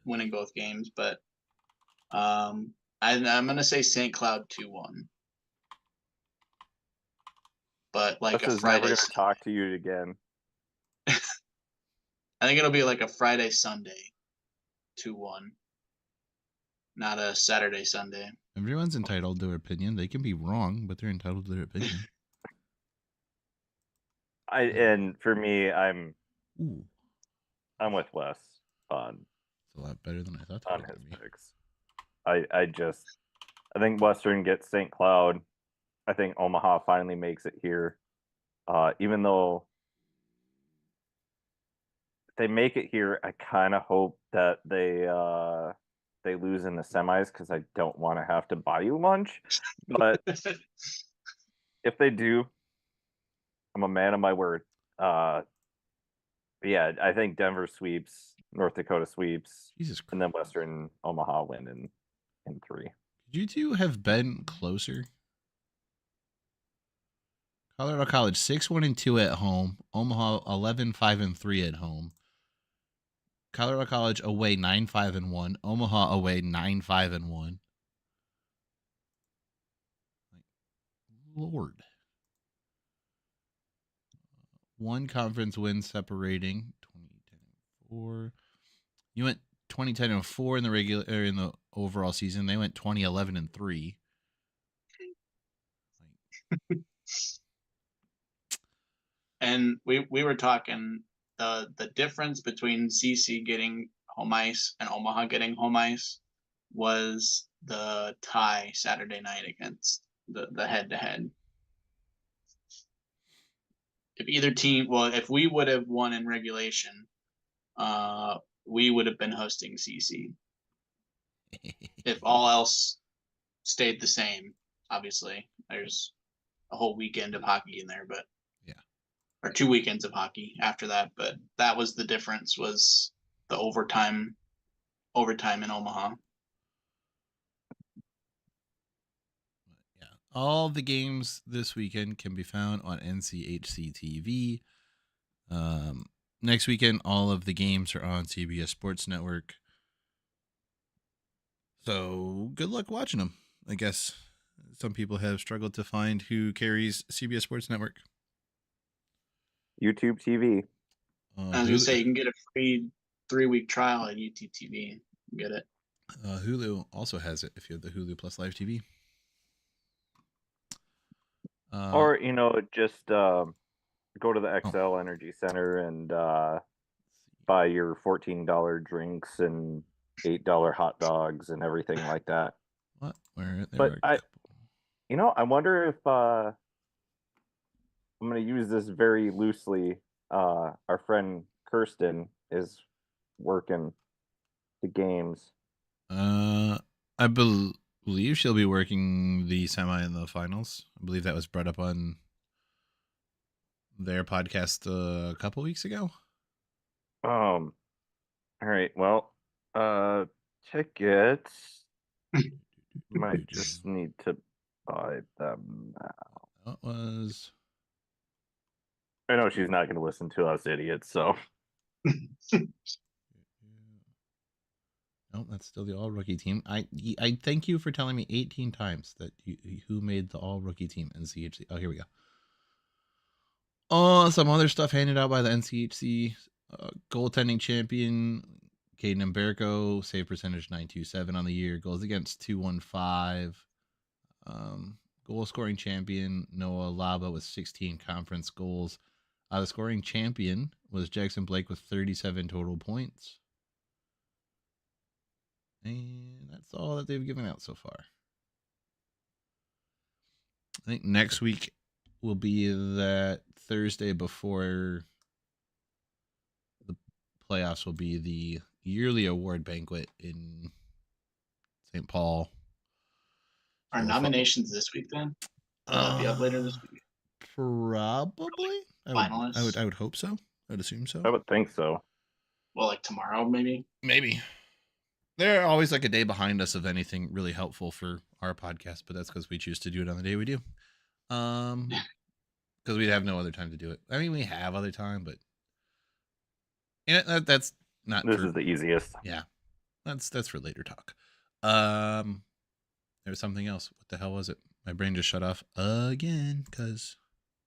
winning both games. But I'm gonna say St. Cloud 2-1. But this is never gonna talk to you again. I think it'll be like a Friday Sunday 2-1, not a Saturday Sunday. Everyone's entitled to their opinion. They can be wrong, but they're entitled to their opinion. And for me, I'm with Wes on. It's a lot better than I thought. On his picks, I think Western gets St. Cloud. I think Omaha finally makes it here. Even though if they make it here, I kind of hope that they lose in the semis because I don't want to have to buy you lunch. But if they do, I'm a man of my word. Yeah, I think Denver sweeps, North Dakota sweeps, Jesus Christ. and then Western Omaha win in 3. Could you two have been closer? Colorado College 6-1-2 at home. Omaha 11-5-3 at home. Colorado College away 9-5-1. Omaha away 9-5-1. Lord. One conference win separating 2010-4. You went 2010-4 in the regular or in the overall season. They went 2011-3. And we were talking the difference between CC getting home ice and Omaha getting home ice was the tie Saturday night against the head to head. If either team, well, if we would have won in regulation, we would have been hosting CC. If all else stayed the same, obviously there's a whole weekend of hockey in there, but or 2 weekends of hockey after that. But that was the difference, was the overtime in Omaha. Yeah, all the games this weekend can be found on NCHC TV. Next weekend, all of the games are on CBS Sports Network. So good luck watching them. I guess some people have struggled to find who carries CBS Sports Network. YouTube TV. I was going to say, you can get a free 3-week trial at YouTube TV. Get it. Hulu also has it if you have the Hulu Plus Live TV. Or, just go to the XL Energy Center and buy your $14 drinks and $8 hot dogs and everything like that. What? Where? But I wonder if I'm going to use this very loosely. Our friend Kirsten is working the games. I believe she'll be working the semi and the finals. I believe that was brought up on their podcast a couple weeks ago. All right. Well, tickets. Might just need to buy them now. That was. I know she's not going to listen to us idiots, so. No, that's still the all rookie team. I thank you for telling me 18 times that who made the all rookie team NCHC. Oh, here we go. Oh, some other stuff handed out by the NCHC. Goaltending champion Caden Emberko, save percentage 927 on the year. Goals against 215. Goal scoring champion Noah Laba with 16 conference goals. The scoring champion was Jackson Blake with 37 total points. And that's all that they've given out so far. I think next week will be that Thursday before the playoffs will be the yearly award banquet in St. Paul. Are nominations this week then? Will that be up later this week? Probably. Finalists? I would hope so. I would assume so. I would think so. Well, like tomorrow, maybe? Maybe. They're always like a day behind us of anything really helpful for our podcast, but that's because we choose to do it on the day we do. Because we have no other time to do it. I mean, we have other time, but that's not. This is the easiest. Yeah, that's for later talk. There was something else. What the hell was it? My brain just shut off again because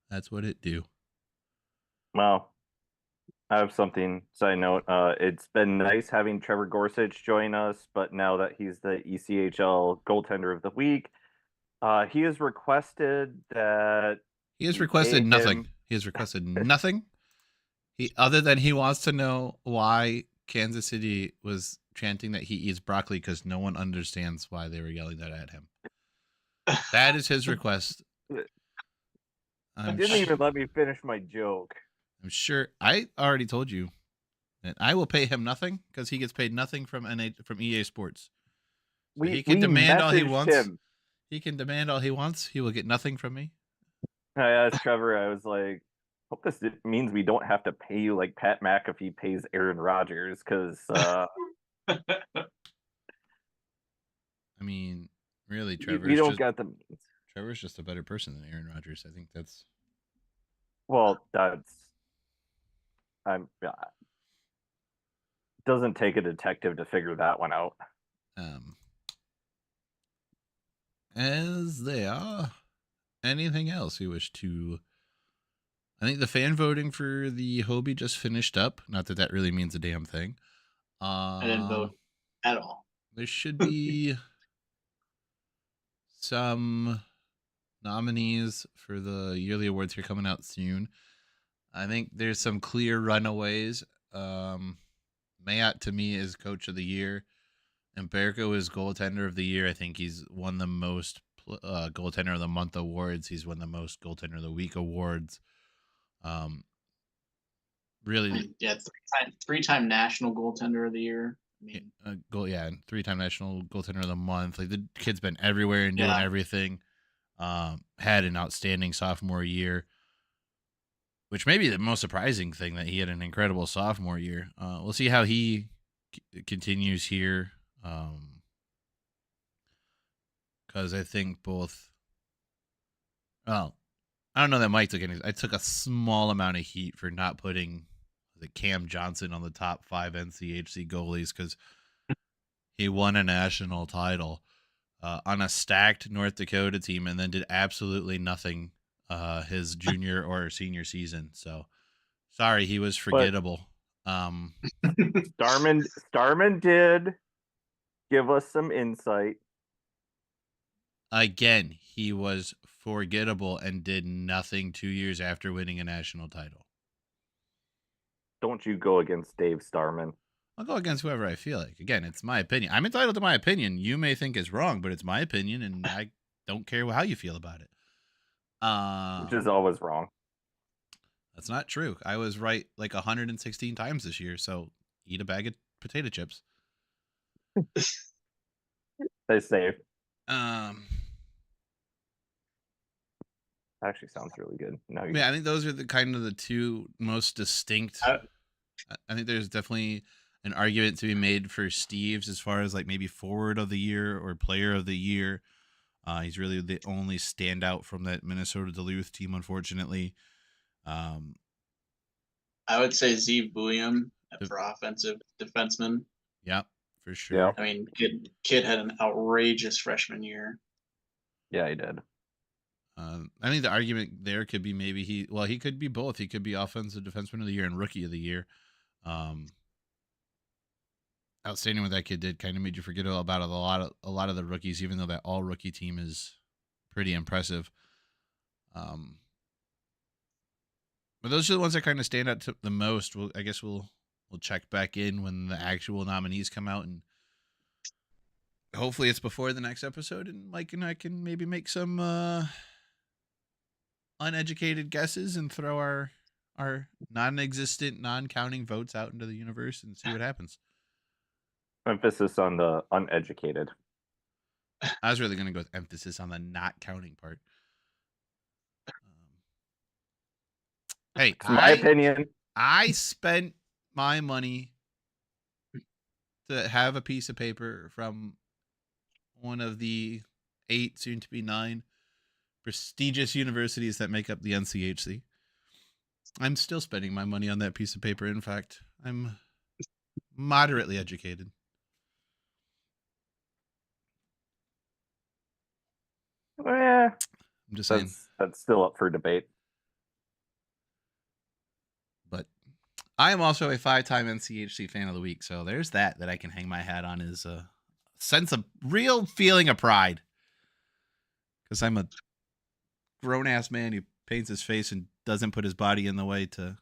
that's what it do. Well, I have something. Side note. It's been nice having Trevor Gorsuch join us, but now that he's the ECHL goaltender of the week, he has requested that. He has requested nothing. He has requested nothing. Other than he wants to know why Kansas City was chanting that he eats broccoli because no one understands why they were yelling that at him. That is his request. I'm Didn't even let me finish my joke. I'm sure I already told you that I will pay him nothing because he gets paid nothing from from EA Sports. So he can We demand all he messaged wants. him. He can demand all he wants. He will get nothing from me. I asked Trevor, I was like, hope this means we don't have to pay you like Pat McAfee pays Aaron Rodgers, because I mean, really, we don't got the means. Trevor's just a better person than Aaron Rodgers. I think that's. Well, doesn't take a detective to figure that one out. As they are, anything else you wish to? I think the fan voting for the Hobie just finished up. Not that that really means a damn thing. I didn't vote at all. There should be some nominees for the yearly awards here coming out soon. I think there's some clear runaways. Mayat to me is coach of the year, and Berko is goaltender of the year. I think he's won the most goaltender of the month awards. He's won the most goaltender of the week awards. Really, yeah, three-time national goaltender of the year. I mean, 3-time national goaltender of the month. Like the kid's been everywhere and doing everything. Had an outstanding sophomore year, which may be the most surprising thing, that he had an incredible sophomore year. We'll see how he continues here. Because I think both. Well, I don't know that Mike took any. I took a small amount of heat for not putting the Cam Johnson on the top 5 NCHC goalies, because he won a national title on a stacked North Dakota team and then did absolutely nothing his junior or senior season. So sorry, he was forgettable. Starman did give us some insight. Again, he was forgettable and did nothing 2 years after winning a national title. Don't you go against Dave Starman. I'll go against whoever I feel like. Again, it's my opinion. I'm entitled to my opinion. You may think it's wrong, but it's my opinion, and I don't care how you feel about it. Which is always wrong. That's not true. I was right like 116 times this year, so eat a bag of potato chips. Stay safe. Actually sounds really good. I think those are the kind of the two most distinct. I think there's definitely an argument to be made for Steve's as far as like maybe forward of the year or player of the year. He's really the only standout from that Minnesota Duluth team, unfortunately. I would say Zeev Buium for offensive defenseman. Yeah, for sure. Yeah. I mean, kid had an outrageous freshman year. Yeah, he did. I think the argument there could be maybe he could be both. He could be offensive defenseman of the year and rookie of the year. Outstanding what that kid did. Kind of made you forget about a lot of the rookies, even though that all rookie team is pretty impressive. But those are the ones that kind of stand out to the most. I guess we'll check back in when the actual nominees come out, and hopefully it's before the next episode, and Mike and I can maybe make some uneducated guesses and throw our non-existent, non-counting votes out into the universe and see what happens. Emphasis on the uneducated. I was really going to go with emphasis on the not counting part. Hey, my opinion. I spent my money to have a piece of paper from one of the 8, soon to be 9, prestigious universities that make up the NCHC. I'm still spending my money on that piece of paper. In fact, I'm moderately educated. Yeah, I'm just saying that's still up for debate. But I am also a 5-time NCHC fan of the week, so there's that I can hang my hat on, is a sense of real feeling of pride. Because I'm a grown-ass man who paints his face and doesn't put his body in the way to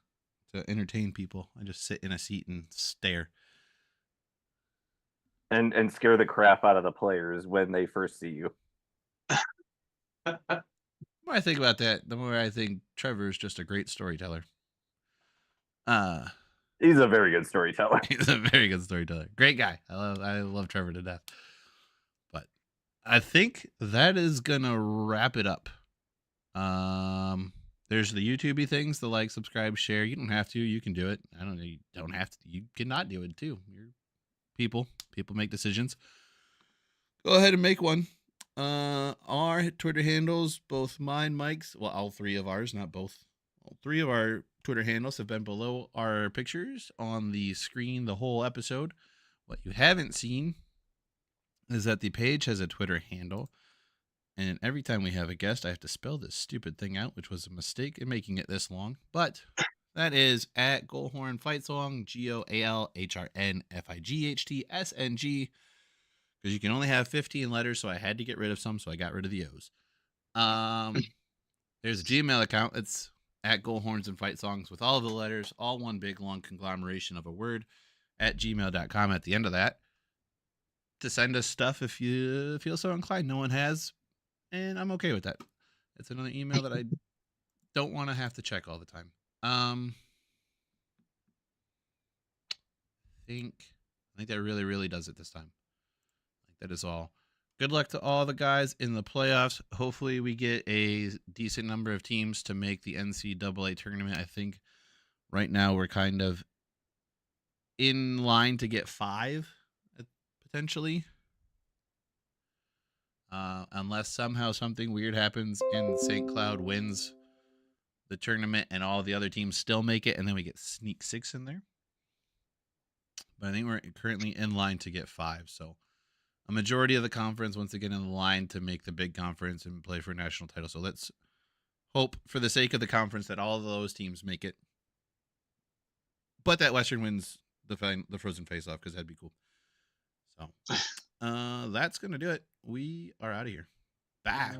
entertain people. I just sit in a seat and stare. And scare the crap out of the players when they first see you. Well, I think about that, the more I think Trevor is just a great storyteller. He's a very good storyteller. He's a very good storyteller. Great guy. I love Trevor to death. But I think that is gonna wrap it up. There's the YouTubey things, the like, subscribe, share. You don't have to. You can do it. I don't know. You don't have to. You cannot do it too. You're people. People make decisions. Go ahead and make one. Our Twitter handles, both mine, Mike's, well, all three of ours, not both. All three of our Twitter handles have been below our pictures on the screen the whole episode. What you haven't seen is that the page has a Twitter handle. And every time we have a guest, I have to spell this stupid thing out, which was a mistake in making it this long. But that is at Goalhorn Fight Song, GOALHRNFIGHTSNG. Because you can only have 15 letters, so I had to get rid of some, so I got rid of the O's. There's a Gmail account. It's at Goalhorns and Fight Songs with all of the letters, all one big long conglomeration of a word at gmail.com at the end of that. To send us stuff if you feel so inclined. No one has. And I'm okay with that. It's another email that I don't want to have to check all the time. I think that really, really does it this time. That is all. Good luck to all the guys in the playoffs. Hopefully we get a decent number of teams to make the NCAA tournament. I think right now we're kind of in line to get 5 potentially. Unless somehow something weird happens and St. Cloud wins the tournament and all the other teams still make it, and then we get sneak 6 in there. But I think we're currently in line to get 5. So a majority of the conference once again in the line to make the big conference and play for a national title. So let's hope for the sake of the conference that all of those teams make it. But that Western wins the Frozen Face-Off, because that'd be cool. So that's going to do it. We are out of here. Bye.